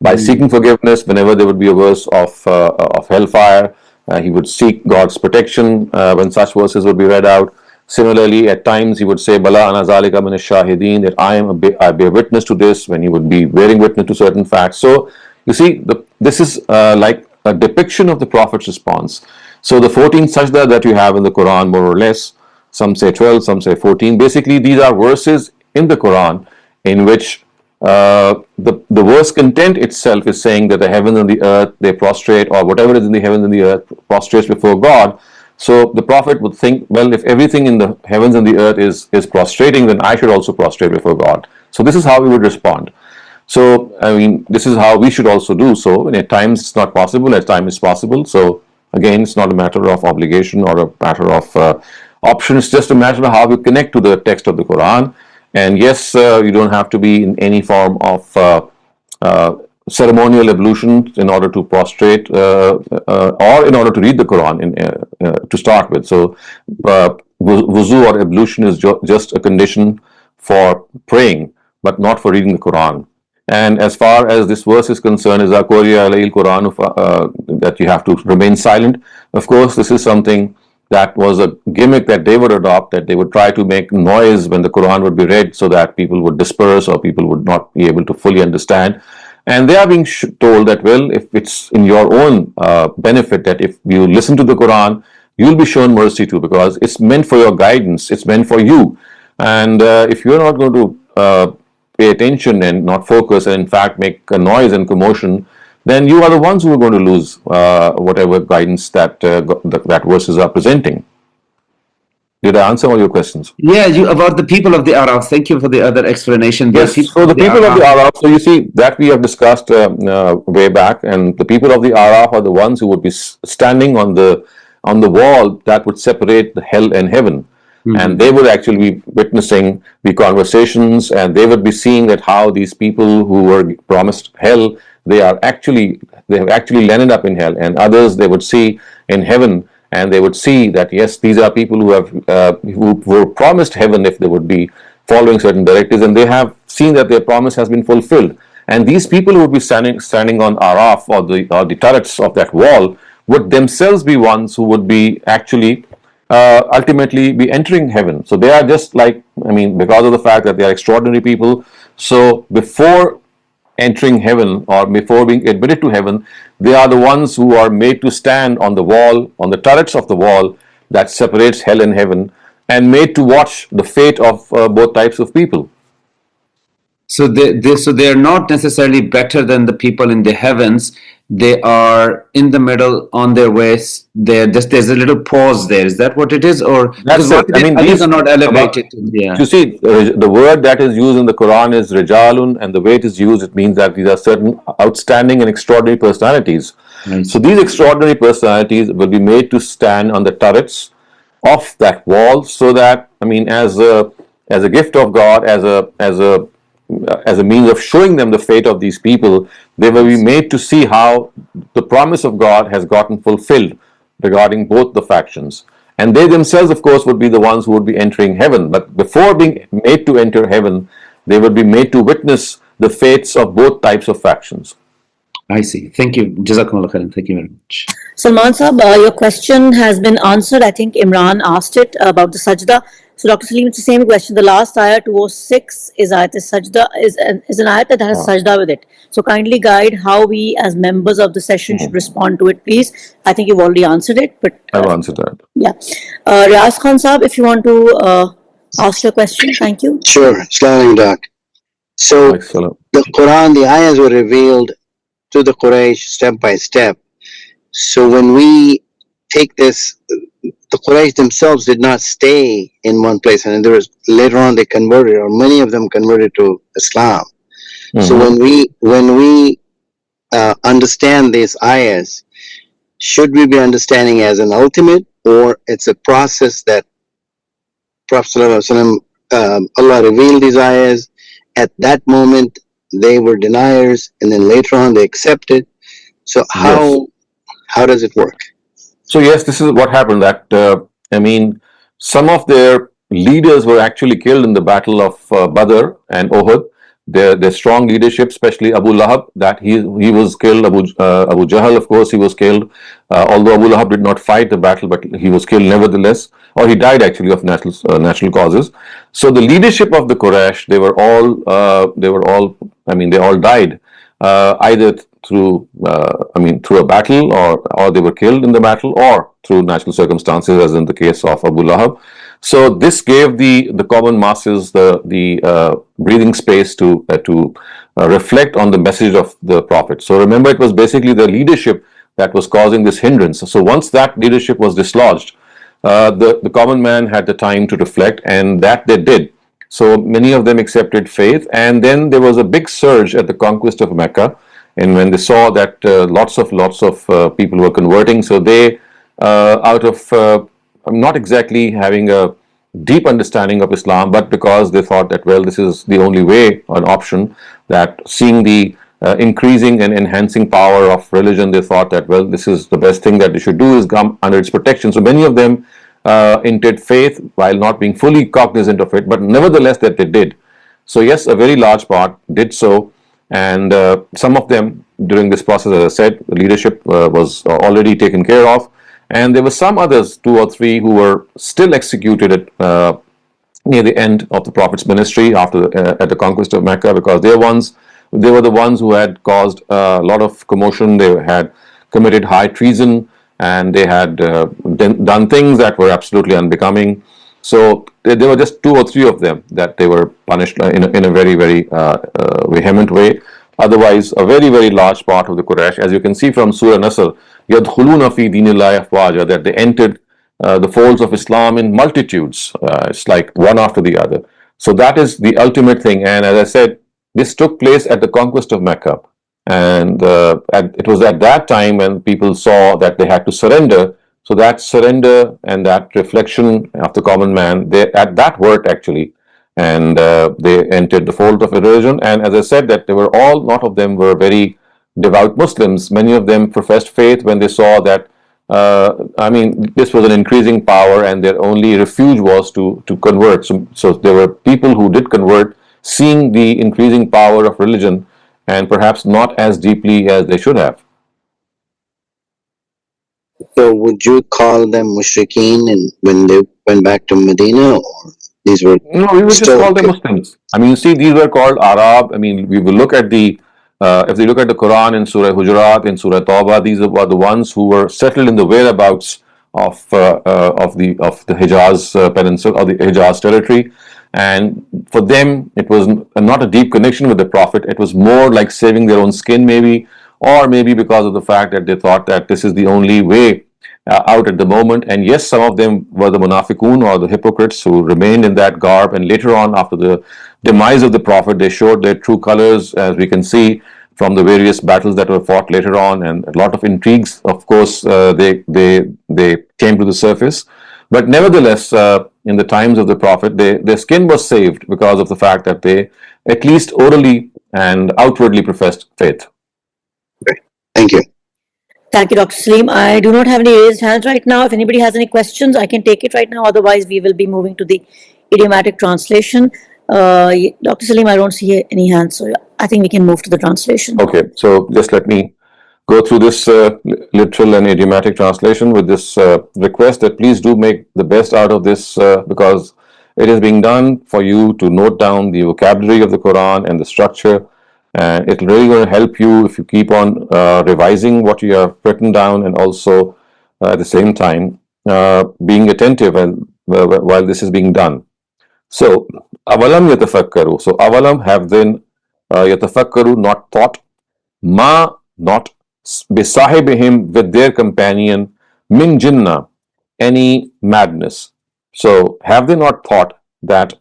A: by seeking forgiveness. Whenever there would be a verse of hellfire, he would seek God's protection when such verses would be read out. Similarly, at times he would say, Bala ana zalika min ash-shahideen, that I bear witness to this, when he would be bearing witness to certain facts. So you see, this is like a depiction of the Prophet's response. So the 14 sajda that you have in the Quran, more or less, some say 12, some say 14. Basically, these are verses in the Quran in which the verse content itself is saying that the heavens and the earth, they prostrate, or whatever is in the heavens and the earth prostrates before God. So the Prophet would think, well, if everything in the heavens and the earth is prostrating, then I should also prostrate before God. So this is how we would respond. So, I mean, this is how we should also do so. And at times it's not possible, at times it's possible. So again, it's not a matter of obligation or a matter of option. It's just a matter of how we connect to the text of the Quran. And yes, you don't have to be in any form of ceremonial ablution in order to prostrate or in order to read the Quran to start with. So wuzu or ablution is just a condition for praying, but not for reading the Quran. And as far as this verse is concerned, is Quran, that you have to remain silent. Of course, this is something that was a gimmick that they would adopt, that they would try to make noise when the Quran would be read so that people would disperse or people would not be able to fully understand. And they are being told that, well, if it's in your own benefit, that if you listen to the Quran, you'll be shown mercy too, because it's meant for your guidance, it's meant for you. And if you're not going to pay attention and not focus, and in fact make a noise and commotion, then you are the ones who are going to lose whatever guidance that verses are presenting. Did I answer all your questions?
C: Yeah, about the people of the Arab. Thank you for the other explanation.
A: Yes, so the people of the Arab, so you see that we have discussed way back, and the people of the Arab are the ones who would be standing on the wall that would separate the hell and heaven. And they would actually be witnessing the conversations, and they would be seeing that how these people who were promised hell, they have actually landed up in hell, and others they would see in heaven, and they would see that yes, these are people who were promised heaven if they would be following certain directives, and they have seen that their promise has been fulfilled. And these people who would be standing on Araf, or the turrets of that wall, would themselves be ones who would be actually ultimately be entering heaven. So they are just like, I mean, because of the fact that they are extraordinary people, so before entering heaven or before being admitted to heaven, they are the ones who are made to stand on the wall, on the turrets of the wall that separates hell and heaven, and made to watch the fate of both types of people.
C: So they are not necessarily better than the people in the heavens. They are in the middle on their ways. There's a little pause there. Is that what it is, or
A: that's it? I mean, these
C: are not elevated.
A: You see, the word that is used in the Quran is rijalun, and the way it is used, it means that these are certain outstanding and extraordinary personalities.
C: Nice.
A: So these extraordinary personalities will be made to stand on the turrets of that wall, so that, I mean, as a gift of God, as a means of showing them the fate of these people, they will be made to see how the promise of God has gotten fulfilled regarding both the factions. And they themselves, of course, would be the ones who would be entering heaven. But before being made to enter heaven, they would be made to witness the fates of both types of factions.
C: I see. Thank you. Jazakumullah khairan. Thank you very much.
B: Salman Sahab, your question has been answered. I think Imran asked it about the sajda. So Dr. Saleem, it's the same question. The last ayah 206 is ayat sajda, is an ayat that has sajda with it. So kindly guide how we as members of the session should respond to it, please. I think you've already answered it, but
A: I've answered that.
B: Yeah. Riaz Khan Sahab, if you want to ask your question, thank you.
D: Sure. Assalamu alaikum, Doc. So the Quran, the ayahs were revealed to the Quraysh step by step. So when we take this, the Quraysh themselves did not stay in one place, and there was later on they converted, or many of them converted to Islam. So when we understand these ayahs, should we be understanding as an ultimate, or it's a process that Prophet ﷺ, Allah revealed these ayahs at that moment? They were deniers, and then later on they accepted. So how does it work?
A: So yes, this is what happened. That I mean, some of their leaders were actually killed in the battle of Badr and Uhud. Their strong leadership, especially Abu Lahab, that he was killed. Abu Jahl, of course, he was killed. Although Abu Lahab did not fight the battle, but he was killed nevertheless. or he died actually of natural causes. So the leadership of the Quraysh, they all died either through through a battle, or they were killed in the battle, or through natural circumstances, as in the case of Abu Lahab. So this gave the common masses the breathing space to reflect on the message of the Prophet. So remember, it was basically the leadership that was causing this hindrance. So once that leadership was dislodged, the common man had the time to reflect, and that they did. So many of them accepted faith, and then there was a big surge at the conquest of Mecca. And when they saw that lots of people were converting, so they, out of not exactly having a deep understanding of Islam, but because they thought that, well, this is the only way, an option, that seeing the increasing and enhancing power of religion, they thought that, well, this is the best thing that they should do, is come under its protection. So many of them entered faith while not being fully cognizant of it, but nevertheless that they did. So yes, a very large part did so, and some of them during this process, as I said, the leadership was already taken care of, and there were some others, 2 or 3, who were still executed at near the end of the Prophet's ministry at the conquest of Mecca, because they were the ones who had caused a lot of commotion. They had committed high treason, and they had done things that were absolutely unbecoming. So there were just 2 or 3 of them that they were punished in a very, very vehement way. Otherwise, a very, very large part of the Quraysh, as you can see from Surah Nasr, يَدْخُلُونَ فِي دِينِ اللَّهِ أَفْوَاجًا, that they entered the folds of Islam in multitudes. It's like one after the other. So that is the ultimate thing. And as I said, this took place at the conquest of Mecca. And it was at that time when people saw that they had to surrender. So that surrender and that reflection of the common man, that worked actually. And they entered the fold of a religion. And as I said, that they were all, not of them were very devout Muslims. Many of them professed faith when they saw that this was an increasing power, and their only refuge was to convert. So there were people who did convert, seeing the increasing power of religion, and perhaps not as deeply as they should have.
D: So would you call them mushrikeen and when they went back to Medina, or these were?
A: No, we would just call them Muslims. I mean, you see, these were called Arab. I mean, we will look at if we look at the Quran in Surah Hujurat, in Surah Tawbah, these were the ones who were settled in the whereabouts of the Hijaz peninsula, or the Hijaz territory. And for them, it was not a deep connection with the Prophet. It was more like saving their own skin, maybe, or maybe because of the fact that they thought that this is the only way out at the moment. And yes, some of them were the munafiqun, or the hypocrites, who remained in that garb, and later on, after the demise of the Prophet, they showed their true colors, as we can see from the various battles that were fought later on, and a lot of intrigues, of course, they came to the surface. But nevertheless, in the times of the Prophet, their skin was saved because of the fact that they at least orally and outwardly professed faith.
D: Okay. Thank you.
B: Thank you, Dr. Saleem. I do not have any raised hands right now. If anybody has any questions, I can take it right now. Otherwise, we will be moving to the idiomatic translation. Dr. Saleem, I don't see any hands, so I think we can move to the translation.
A: Okay, so just let me go through this literal and idiomatic translation with this request that please do make the best out of this, because it is being done for you to note down the vocabulary of the Quran and the structure. And it's really going to help you if you keep on revising what you have written down, and also at the same time being attentive while this is being done. So, avalam yatafakkaru. So, avalam, have then yatafakkaru, not thought, ma, not, bisahibihim, with their companion, min jinnah, any madness. So, have they not thought that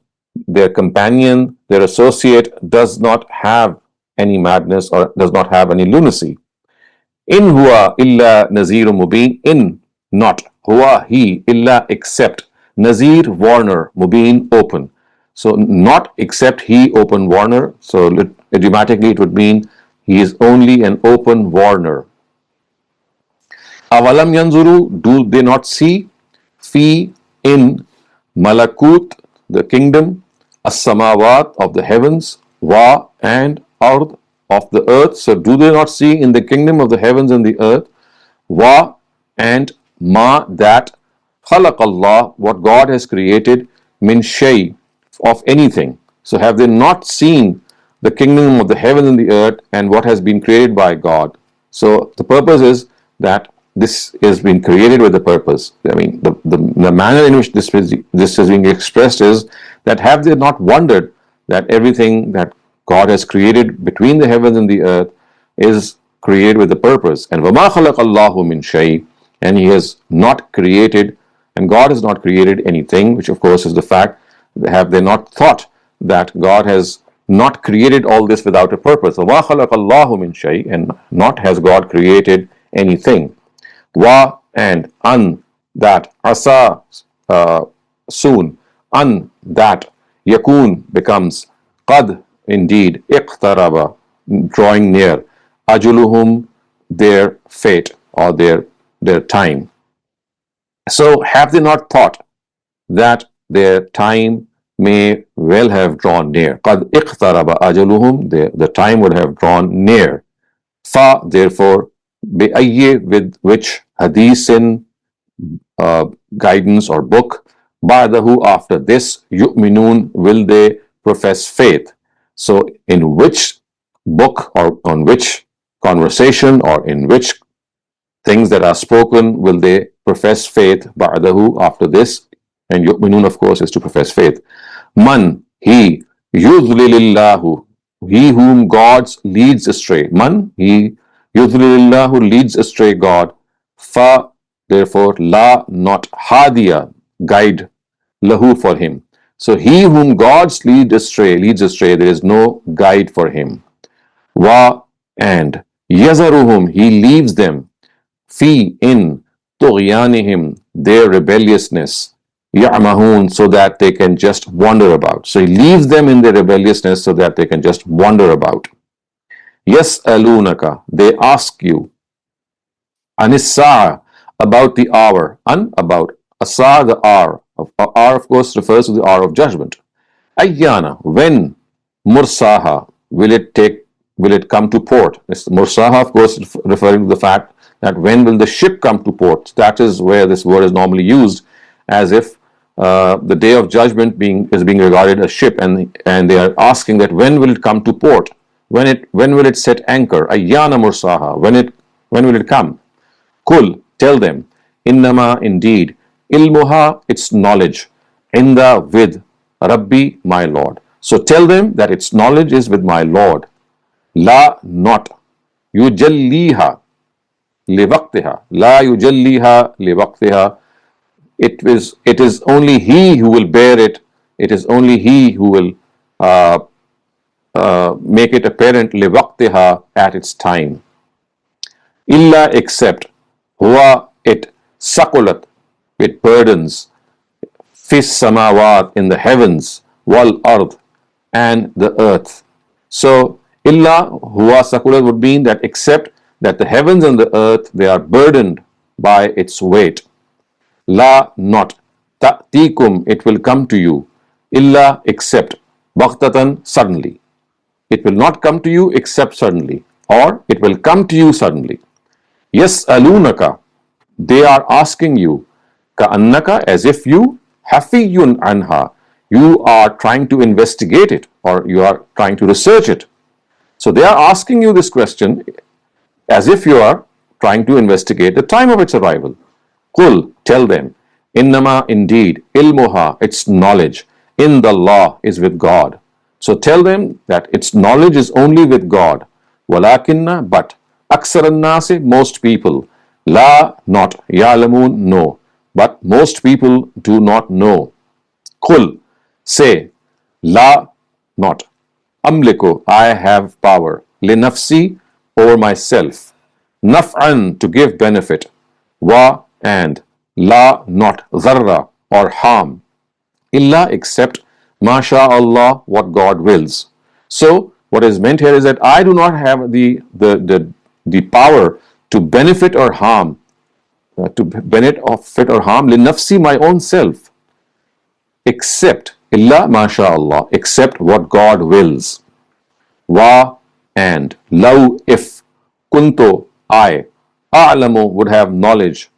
A: their companion, their associate, does not have any madness, or does not have any lunacy? In huwa illa nazir mubin. In, not, huwa, he, illa, except, nazir, warner, mubin, open. So not except he, open warner. So idiomatically it would mean he is only an open warner. Avalam yanzuru, do they not see? Fi, in, malakut, the kingdom, as-samawat, of the heavens, wa, and ard, of the earth. So do they not see in the kingdom of the heavens and the earth? Wa, and ma, that, خلق Allah, what God has created, min shay, of anything. So have they not seen the kingdom of the heaven and the earth and what has been created by God? So the purpose is that this has been created with a purpose. I mean, the manner in which this is being expressed is that have they not wondered that everything that God has created between the heavens and the earth is created with a purpose. And وَمَا خَلَقَ اللَّهُ مِنْ شَيْءٍ, and He has not created, and God has not created anything, which of course is the fact. Have they not thought that God has not created all this without a purpose? وَمَا خَلَقَ اللَّهُ مِنْ شَيْءٍ, and not has God created anything. Wa, and an, that, asa, soon, an, that, yakun, becomes, qad, indeed, iqtaraba, drawing near, ajuluhum, their fate or their time. So have they not thought that their time may well have drawn near? Qad iqtaraba ajaluhum, the time would have drawn near. Fa, therefore, bi'ayyi, with which, hadithin, guidance or book, ba'dahu, after this, yu'minun, will they profess faith. So in which book or on which conversation or in which things that are spoken will they profess faith, ba'dahu, after this? And yu'minun, of course, is to profess faith. Man, he, yudlilillahu, he whom God leads astray. Man, he, yudlilillahu, leads astray God. Fa, therefore, la, not, hadiya, guide, lahu, for him. So he whom God leads astray, there is no guide for him. Wa, and yazaruhum, he leaves them, fi, in, tughyanihim, their rebelliousness, ya'mahun, so that they can just wander about. So he leaves them in their rebelliousness so that they can just wander about. Yas'alunaka, they ask you, anis-sa'a, about the hour, about, asa, the hour. Hour, of course, refers to the hour of judgment. Ayyana, when, mursaha, will it come to port? Mursaha, of course, referring to the fact that when will the ship come to port? That is where this word is normally used, as if the day of judgment is being regarded as ship, and they are asking that when will it come to port? When will it set anchor? Ayyana mursaha, when will it come? Kul, tell them, innama, indeed, ilmuha, its knowledge, inda, with, Rabbi, my Lord. So tell them that its knowledge is with my Lord. La, not, yujalliha, liwaqtiha, la yujalliha liwaqtiha. It is only He who will bear it. It is only He who will make it apparent, liwaqtiha, at its time. Illa, except, huwa, it, saqulat, it burdens, fis samawat, in the heavens, wal ard, and the earth. So illa, huwa, saqulat would mean that except that the heavens and the earth, they are burdened by its weight. La, not, ta'tikum, it will come to you, illa, except, baghtatan, suddenly. It will not come to you except suddenly, or it will come to you suddenly. Yas'alunaka, they are asking you, ka'annaka, as if you, hafiyun anha, you are trying to investigate it, or you are trying to research it. So they are asking you this question as if you are trying to investigate the time of its arrival. Qul, tell them, innama, indeed, ilmuha, its knowledge, in the law, is with God. So tell them that its knowledge is only with God. Walakinna, but, aksaran nasi, most people, la, not, ya'lamun, no, but most people do not know. Qul, say, la, not, amliku, I have power, linafsi, over myself, naf'an, to give benefit, wa, and, la, not, dharra, or harm, illa, except, masha Allah, what God wills. So what is meant here is that I do not have the power to benefit or harm, linafsi, my own self, except, illa, masha Allah, except what God wills. Wa, and, law, if, kunto, I, a'lamu, would have knowledge,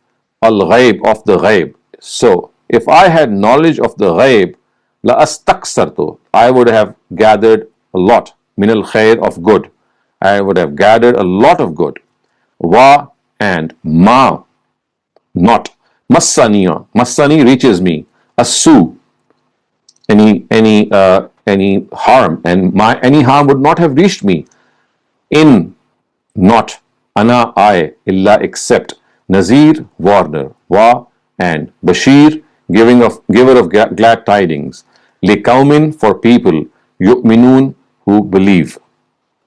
A: al-ghaib, of the ghaib. So, if I had knowledge of the ghaib, la astaksartu, I would have gathered a lot, min al khair, of good. I would have gathered a lot of good. Wa, and ma, not. Massaniya, massani reaches me. Asu, any harm, and my any harm would not have reached me. In, not. Ana, I, illa, except. Nazir, warner. Wa, and. Bashir, giver of glad tidings. Liqaumin, for people. Yu'minun, who believe.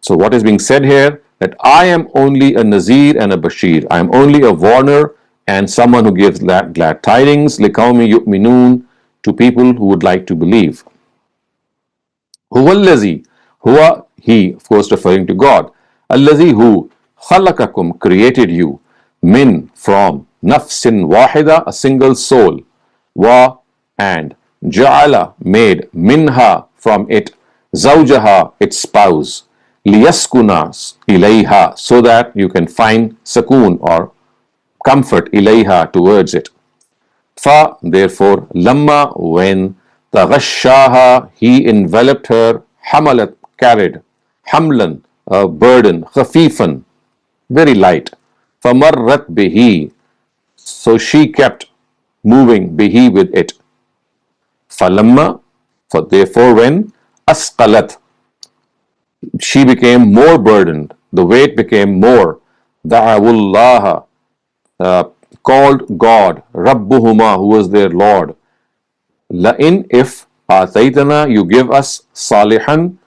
A: So what is being said here? That I am only a Nazir and a Bashir. I am only a warner and someone who gives glad tidings. Liqaumi yu'minun, to people who would like to believe. Huwa allazi, huwa, he, of course referring to God. Allazi, who, khalakakum, created you. Min, from. Nafsin wahida, a single soul. Wa, and. Ja'ala, made. Minha, from it. Zawjaha, its spouse. Liyaskunas, ilayha, so that you can find sakoon or comfort, ilayha, towards it. Fa, therefore, lamma, when. Taghashaha, he enveloped her. Hamalat, carried. Hamlan, a burden. Khafifan, very light. Famarrat bihi, so she kept moving, bihi, with it. Falamma, for therefore when. Asqalat, she became more burdened, the weight became more. Da'awullaha, called God. Rabbuhuma, who was their Lord. La'in, if. Ataytana, you give us. Salihan,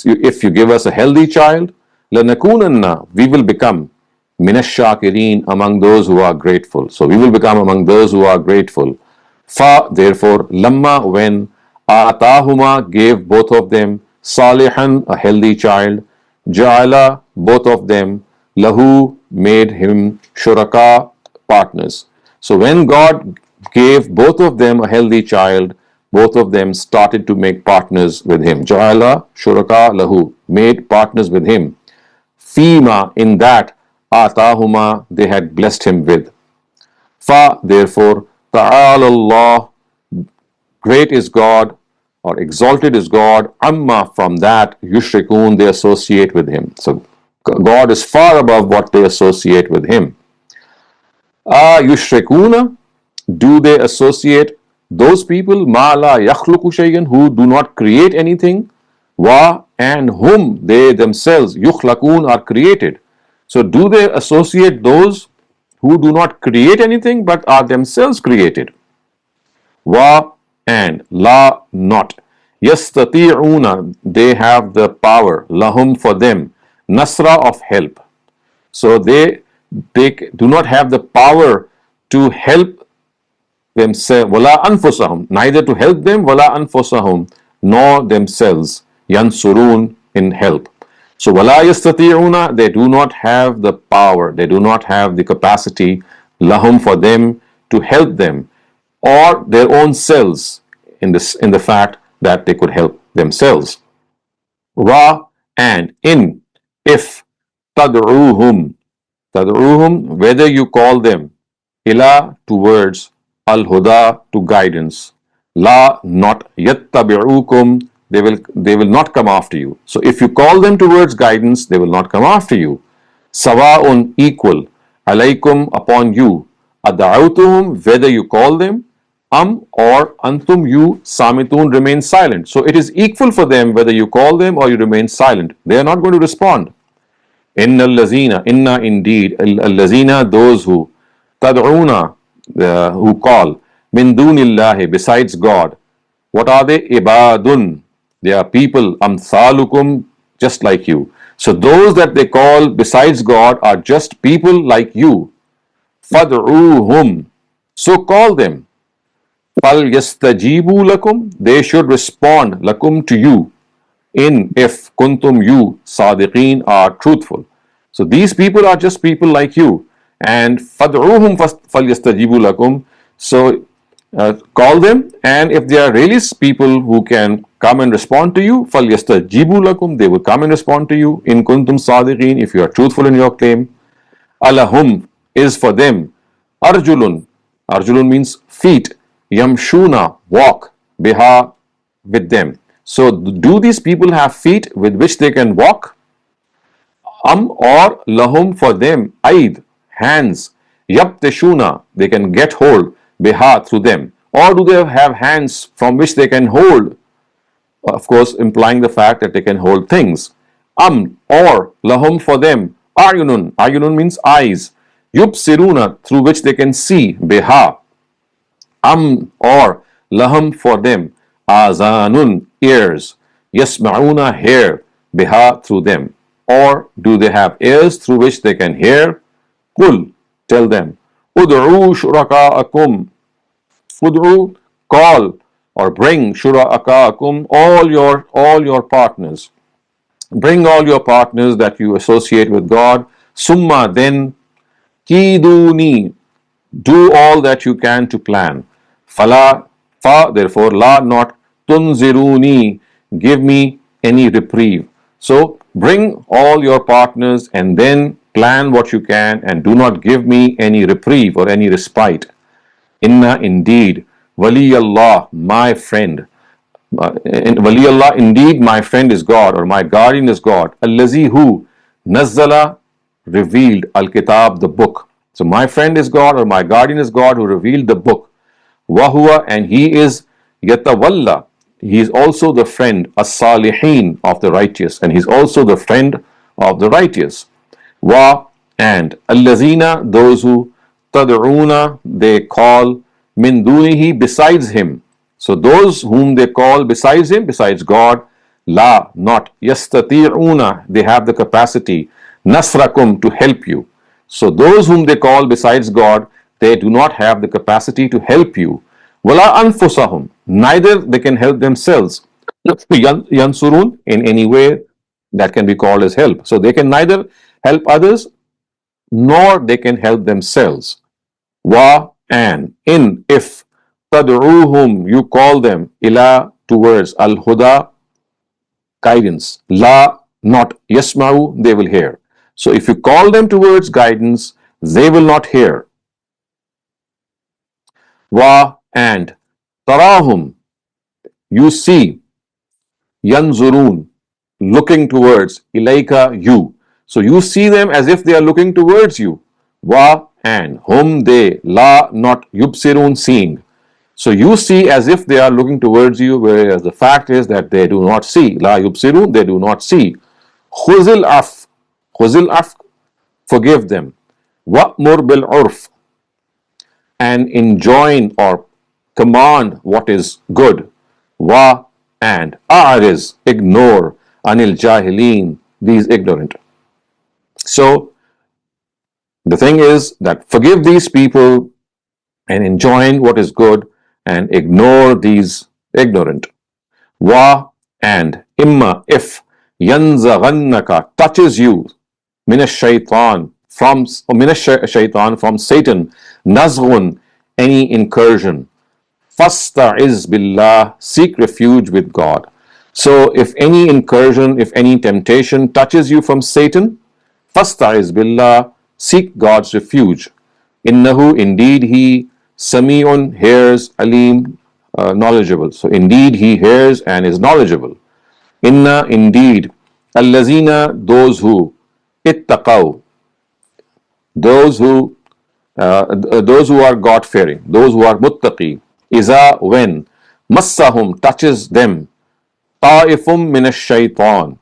A: if you give us a healthy child. Lanakunanna, we will become. Minashakirin, among those who are grateful. So we will become among those who are grateful. Fa, therefore, lamma, when. Atahuma, gave both of them. Salihan, a healthy child. Ja'ala, both of them. Lahu, made him. Shuraka, partners. So when God gave both of them a healthy child, both of them started to make partners with him. Ja'ala, shuraka, lahu, made partners with him. Fima, in that. Atahuma, they had blessed him with. Fa, therefore, ta'ala Allah, great is God, or exalted is God. Amma, from that. Yushrikun, they associate with him. So God is far above what they associate with him. Yushrikuna, do they associate those people? Ma la yakhluqu shay'an, who do not create anything. Wa, and whom they themselves, yukhlaqun, are created. So do they associate those who do not create anything but are themselves created? Wa, and. La, not. Yastati'una, they have the power. Lahum, for them. Nasra, of help. So they do not have the power to help themselves. Wala anfusahum, neither to help them. Wala anfusahum, nor themselves. Yansurun, in help. So wala yastati'una, they do not have the power, they do not have the capacity. Lahum, for them, to help them or their own selves in the fact that they could help themselves. Wa, and. In, if. Tad'uhum, whether you call them. Ila, towards. Al-huda, to guidance. La, not. Yattabi'ukum, they will not come after you. So if you call them towards guidance, they will not come after you. Sawa'un, equal. Alaykum, upon you. Ada'utuhum, whether you call them. Or antum, you. Samitun, remain silent. So it is equal for them whether you call them or you remain silent. They are not going to respond. Inna allazina, inna, indeed. Allazina, those who. Tad'una, who call. Min dunillahi, besides God. What are they? Ibadun, they are people. Amthalukum, just like you. So those that they call besides God are just people like you. Fad'uhum, so call them. Fal yastajibu lakum, they should respond. Lakum, to you. In, if. Kuntum, you. Sadiqeen, are truthful. So these people are just people like you. And fad'uhum fal yastajibu lakum, so call them, and if they are really people who can come and respond to you, fal yastajibu lakum, they will come and respond to you. In kuntum sadiqeen, if you are truthful in your claim. Alahum, is for them. Arjulun, Arjulun means feet. Yamshuna, walk. Biha, with them. So do these people have feet with which they can walk? Or lahum, for them, aid, hands. Yapteshuna, they can get hold. Biha, through them. Or do they have hands from which they can hold? Of course, implying the fact that they can hold things. Or lahum, for them, ayunun. Ayunun means eyes. Yubsiruna, through which they can see. Biha. Or lahum, for them, azanun, ears. Yasma'una, hear. Biha, through them. Or do they have ears through which they can hear? Qul, tell them. Ud'u shuraka'akum. Ud'u, call or bring shuraka'akum, all your partners. Bring all your partners that you associate with God. Summa, then, kiduni, do all that you can to plan. Fala, fa, therefore, la, not, tunziruni, give me any reprieve. So, bring all your partners and then plan what you can and do not give me any reprieve or any respite. Inna, indeed, waliyallah, my friend. Waliyallah, indeed, my friend is God, or my guardian is God. Allazi, who, nazzala, revealed, al-kitab, the book. So my friend is God, or my guardian is God, who revealed the book. Wahuwa, and he is yatawalla. He is also the friend, as-salihin, of the righteous, and he is also the friend of the righteous. Wa, and allazina, those who tad'una, they call, min dunihi, besides him. So those whom they call besides him, besides God, la, not, yastati'una, they have the capacity, nasrakum, to help you. So those whom they call besides God, they do not have the capacity to help you. Wala anfusahum, neither they can help themselves. Yansurun, in any way that can be called as help. So they can neither help others nor they can help themselves. Wa, and, in, if, tad'uhum, you call them, ila, towards, al-huda, guidance, la, not, yasma'u, they will hear. So if you call them towards guidance, they will not hear. Wa, and, tarahum, you see, yanzurun, looking towards, ilayka, you. So you see them as if they are looking towards you. Wa, and, whom they, la, not, yubsirun, seeing. So you see as if they are looking towards you, whereas the fact is that they do not see. La yubsirun, they do not see. Khuzil af, forgive them. Wa'mur bil urf, and enjoin or command what is good. Wa, and, a'riz, ignore, anil jahilin, these ignorant. So the thing is that forgive these people and enjoin what is good and ignore these ignorant. Wa, and, imma, if, yanzaghannaka, touches you, minash shaitan, from Satan, nazghun, any incursion, fasta'iz billah, seek refuge with God. So if any incursion, if any temptation touches you from Satan, fasta'iz billah, seek God's refuge. Innahu, indeed he, Sami'un, hears, Alim, knowledgeable. So indeed he hears and is knowledgeable. Inna, indeed, allazina, those who, ittaqaw, those who are God fearing, those who are muttaqi, iza, when, massahum, touches them, ta'ifum minash shaitan,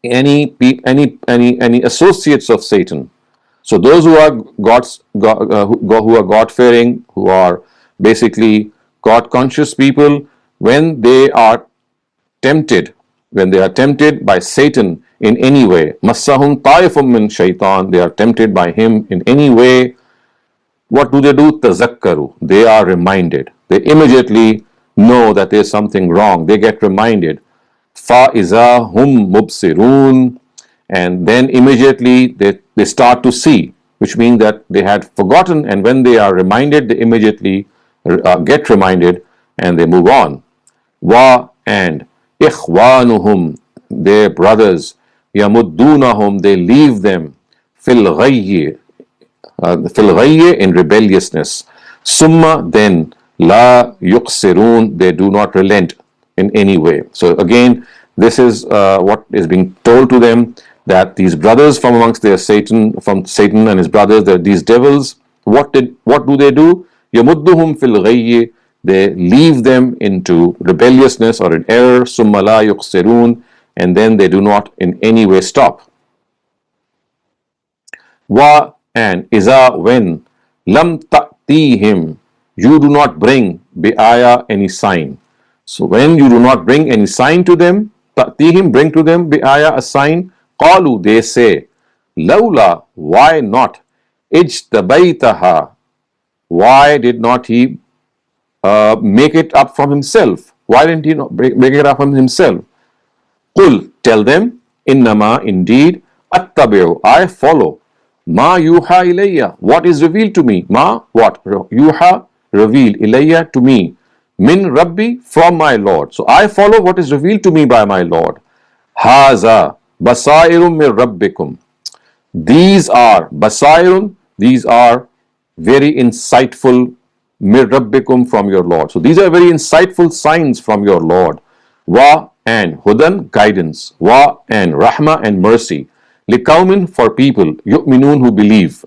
A: any associates of Satan. So those who are who are God fearing, who are basically God conscious people, when they are tempted by Satan in any way, massahum ta'ifum min shaitan, they are tempted by him in any way, what do? Tazakkaru, they are reminded. They immediately know that there is something wrong. They get reminded. Fa'iza hum mubsirun, and then immediately they start to see, which means that they had forgotten, and when they are reminded, they immediately get reminded and they move on. Wa, and, ikhwanuhum, their brothers, yamuddunahum, they leave them, fil ghayyi, fil ghayyi, in rebelliousness. Summa, then, la yuqsirun, they do not relent in any way. So again, this is what is being told to them, that these brothers from amongst their from Satan and his brothers, these devils, what do they do? Yamudduhum fil ghayyi, they leave them into rebelliousness or in error. Summa la yuqsirun, and then they do not in any way stop. Wa, and iza, when, lam ta'tihim, you do not bring bi'aya, any sign. So when you do not bring any sign to them, ta'tihim, bring to them bi'aya, a sign, qalu, they say, lawla, why not, ijtabaitaha, why did not he make it up from himself? Why didn't he not make it up from himself? Qul, tell them, innama, indeed, attabi'u, I follow, ma yuha ilayya, what is revealed to me. Ma, what? Yuha, revealed, ilayya, to me, min rabbi, from my Lord. So I follow what is revealed to me by my Lord. Haza basairum min rabbikum, these are basairun, these are very insightful, min rabbikum, from your Lord. So these are very insightful signs from your Lord. Wa, and hudan, guidance. Wa, and rahma, and mercy. Liqaumin, for people, yu'minun, who believe.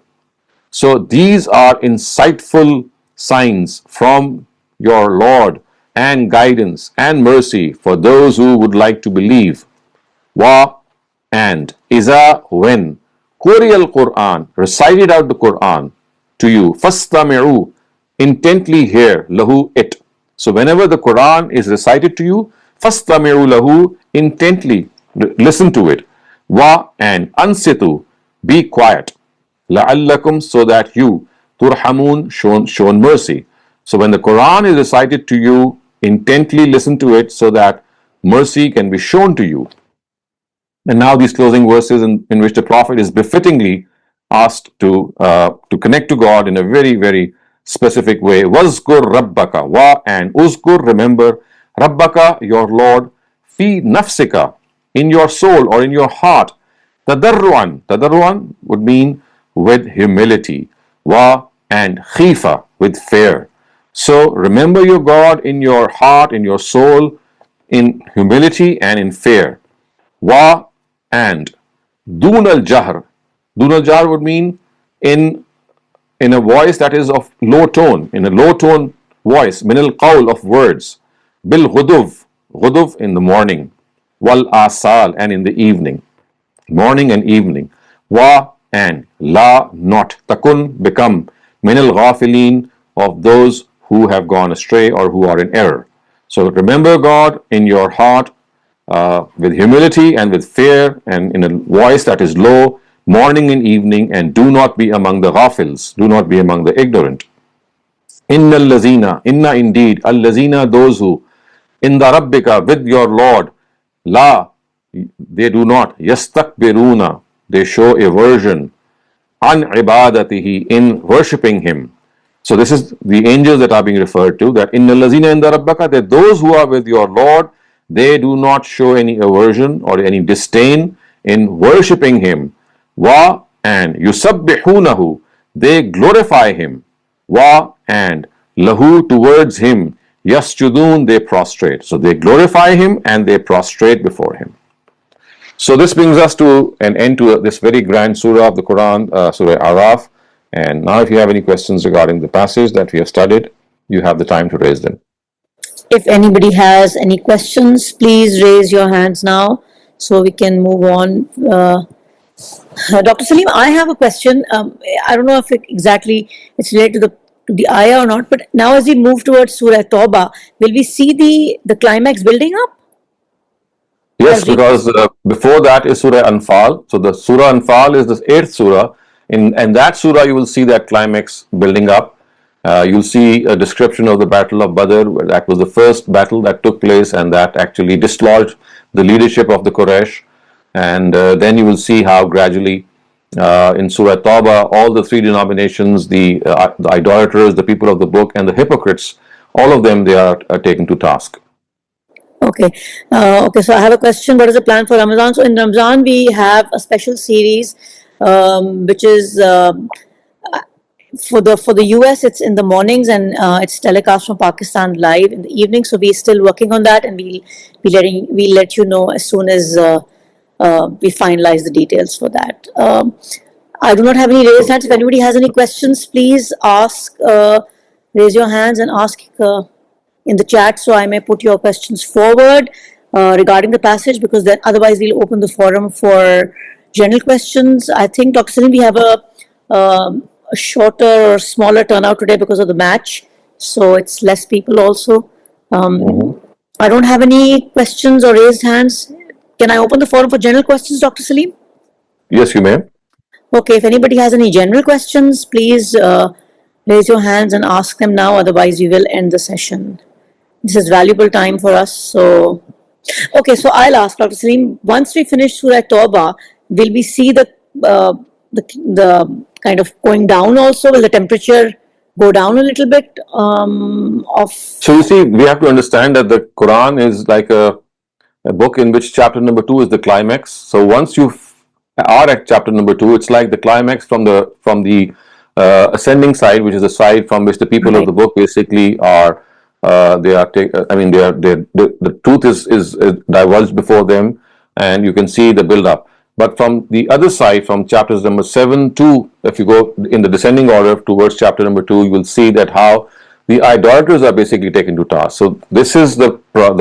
A: So these are insightful signs from your Lord, and guidance and mercy for those who would like to believe. Wa, and iza, when, Quriyal Qur'an, recited out the Qur'an to you, fastami'u, intently hear, lahu, it. So whenever the Qur'an is recited to you, fastami'u lahu, intently listen to it. Wa, and ansitu, be quiet. La'allakum, so that you, turhamun, shown mercy. So when the Quran is recited to you, intently listen to it so that mercy can be shown to you. And now these closing verses in which the Prophet is befittingly asked to connect to God in a very, very specific way. Wazkur rabbaka, wa, and uzkur, remember, rabbaka, your Lord, fi nafsika, in your soul or in your heart. Tadarruan would mean with humility. Wa, and khifa, with fear. So remember your God in your heart, in your soul, in humility and in fear. Wa, and dun al-jahr. Dun al-jahr would mean in a voice that is of low tone, in a low tone voice, min al-qawl, of words. Bil ghuduv, in the morning. Wal asal, and in the evening. Morning and evening. Wa, and la, not, takun, become, min al-ghafilin, of those who have gone astray or who are in error. So remember God in your heart with humility and with fear and in a voice that is low, morning and evening, and do not be among the ghafils, do not be among the ignorant. Inna allazina, inna, indeed, allazina, those who, in the rabbika, with your Lord, la, they do not, yastakbiruna, they show aversion, an ibadatihi, in worshipping him. So this is the angels that are being referred to, that in allazina in the rabbaka, that those who are with your Lord, they do not show any aversion or any disdain in worshipping him. Wa, and yusabbihunahu, they glorify him. Wa, and lahu, towards him, yasjudun, they prostrate. So they glorify him and they prostrate before him. So this brings us to an end to this very grand surah of the Quran, Surah Araf. And now if you have any questions regarding the passage that we have studied, you have the time to raise them.
B: If anybody has any questions, please raise your hands now so we can move on. Dr. Saleem, I have a question. I don't know if exactly it's related to the ayah or not, but now as we move towards Surah Tawbah, will we see the climax building up?
A: Yes, because before that is Surah Anfal. So the Surah Anfal is the 8th surah. In that surah, you will see that climax building up. You'll see a description of the Battle of Badr. That was the first battle that took place, and that actually dislodged the leadership of the Quraysh. And then you will see how gradually in Surah Tawbah, all the three denominations, the idolaters, the people of the book, and the hypocrites, all of them, they are taken to task.
B: Okay. Okay, so I have a question. What is the plan for Ramadan? So in Ramadan, we have a special series which is For the US, it's in the mornings, and it's telecast from Pakistan live in the evening. So we're still working on that, and we'll let you know as soon as we finalize the details for that. I do not have any raised hands. If anybody has any questions, please ask. Raise your hands and ask in the chat, so I may put your questions forward regarding the passage, because then otherwise we'll open the forum for general questions. I think, Dr. Saleem, we have a shorter or smaller turnout today because of the match, so it's less people also. I don't have any questions or raised hands. Can I open the forum for general questions, Dr. Saleem?
A: Yes, you may.
B: Okay, if anybody has any general questions, please raise your hands and ask them now, otherwise we will end the session. This is valuable time for us. So, okay, so I'll ask Dr. Saleem, once we finish Surah Tawbah, will we see the kind of going down also? Will the temperature go down a little bit?
A: So you see, we have to understand that the Quran is like a book in which chapter number 2 is the climax. So once you are at chapter number 2, it's like the climax from the ascending side, which is the side from which the people of the book basically are. The truth is divulged before them, and you can see the build up. But from the other side, from chapters number 7 to, if you go in the descending order towards chapter number 2, you will see that how the idolaters are basically taken to task. So this is the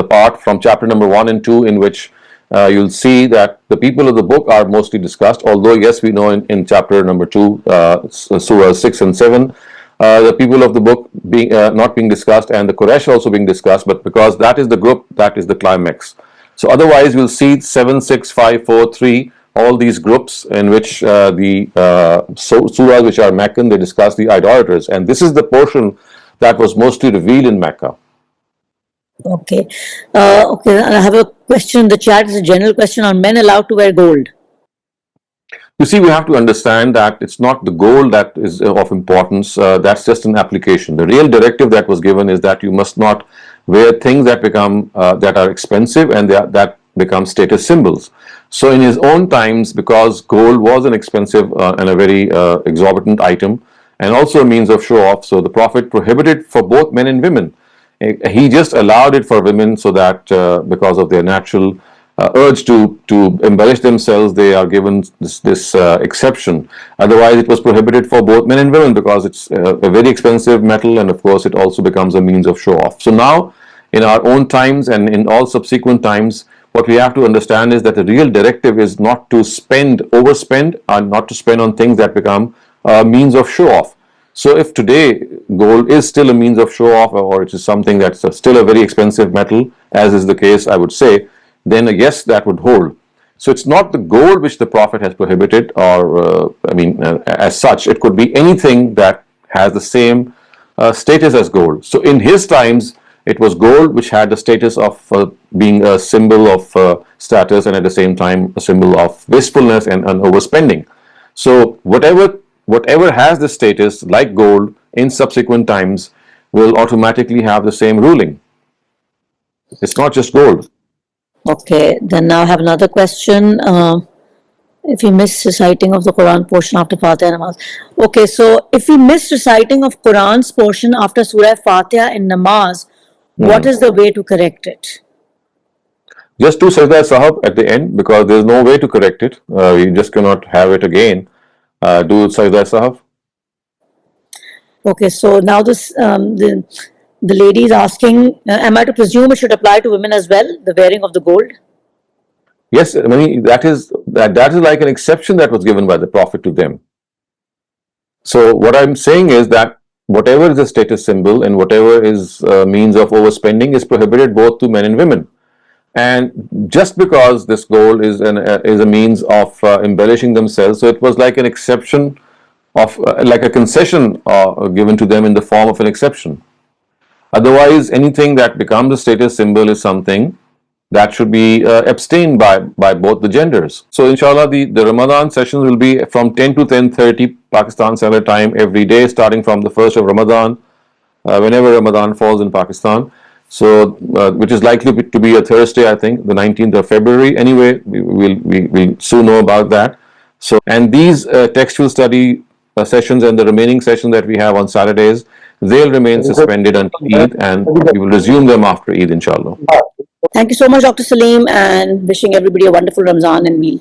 A: part from chapter number 1 and 2 in which you'll see that the people of the book are mostly discussed. Although yes, we know in chapter number 2, Surah 6 and 7, the people of the book being not being discussed, and the Quraysh also being discussed, but because that is the group, that is the climax. So otherwise we'll see 7, 6, 5, 4, 3, all these groups in which the surahs which are Meccan, they discuss the idolaters, and this is the portion that was mostly revealed in Mecca.
B: Okay. Okay, I have a question in the chat. It's a general question. Are men allowed to wear gold?
A: You see, we have to understand that it's not the gold that is of importance. That's just an application. The real directive that was given is that you must not wear things that become that are expensive and that become status symbols. So in his own times, because gold was an expensive and a very exorbitant item, and also a means of show off, so the Prophet prohibited for both men and women. He just allowed it for women so that because of their natural urge to embellish themselves, they are given this exception. Otherwise, it was prohibited for both men and women because it's a very expensive metal, and of course, it also becomes a means of show off. So now, in our own times and in all subsequent times, what we have to understand is that the real directive is not to overspend, and not to spend on things that become a means of show off. So if today gold is still a means of show off, or it is something that's still a very expensive metal, as is the case, I would say, then yes, that would hold. So it's not the gold which the Prophet has prohibited, or as such, it could be anything that has the same status as gold. So in his times, it was gold which had the status of being a symbol of status, and at the same time a symbol of wastefulness and overspending. So whatever has the status like gold in subsequent times will automatically have the same ruling. It's not just gold.
B: Okay, then now I have another question. If we miss reciting of the Quran portion after Fatiha namaz. Okay, so if we miss reciting of Quran's portion after Surah Fatiha in namaz, what is the way to correct it?
A: Just do Sajda Sahab at the end, because there is no way to correct it. We just cannot have it again. Do Sajda Sahab.
B: Okay, so now this the lady is asking, am I to presume it should apply to women as well, the wearing of the gold?
A: Yes, I mean, that is like an exception that was given by the Prophet to them. So what I'm saying is that whatever is a status symbol and whatever is means of overspending is prohibited both to men and women. And just because this gold is a means of embellishing themselves, so it was like an exception of like a concession given to them in the form of an exception. Otherwise, anything that becomes a status symbol is something that should be abstained by both the genders. So inshallah, the Ramadan sessions will be from 10 to 10:30 Pakistan Standard Time every day, starting from the 1st of Ramadan, whenever Ramadan falls in Pakistan. So which is likely to be a Thursday, I think, the 19th of February. Anyway, we'll soon know about that. So, and these textual study sessions and the remaining sessions that we have on Saturdays, they'll remain suspended until Eid, and we will resume them after Eid, inshallah.
B: Thank you so much, Dr. Saleem, and wishing everybody a wonderful Ramzan, and we'll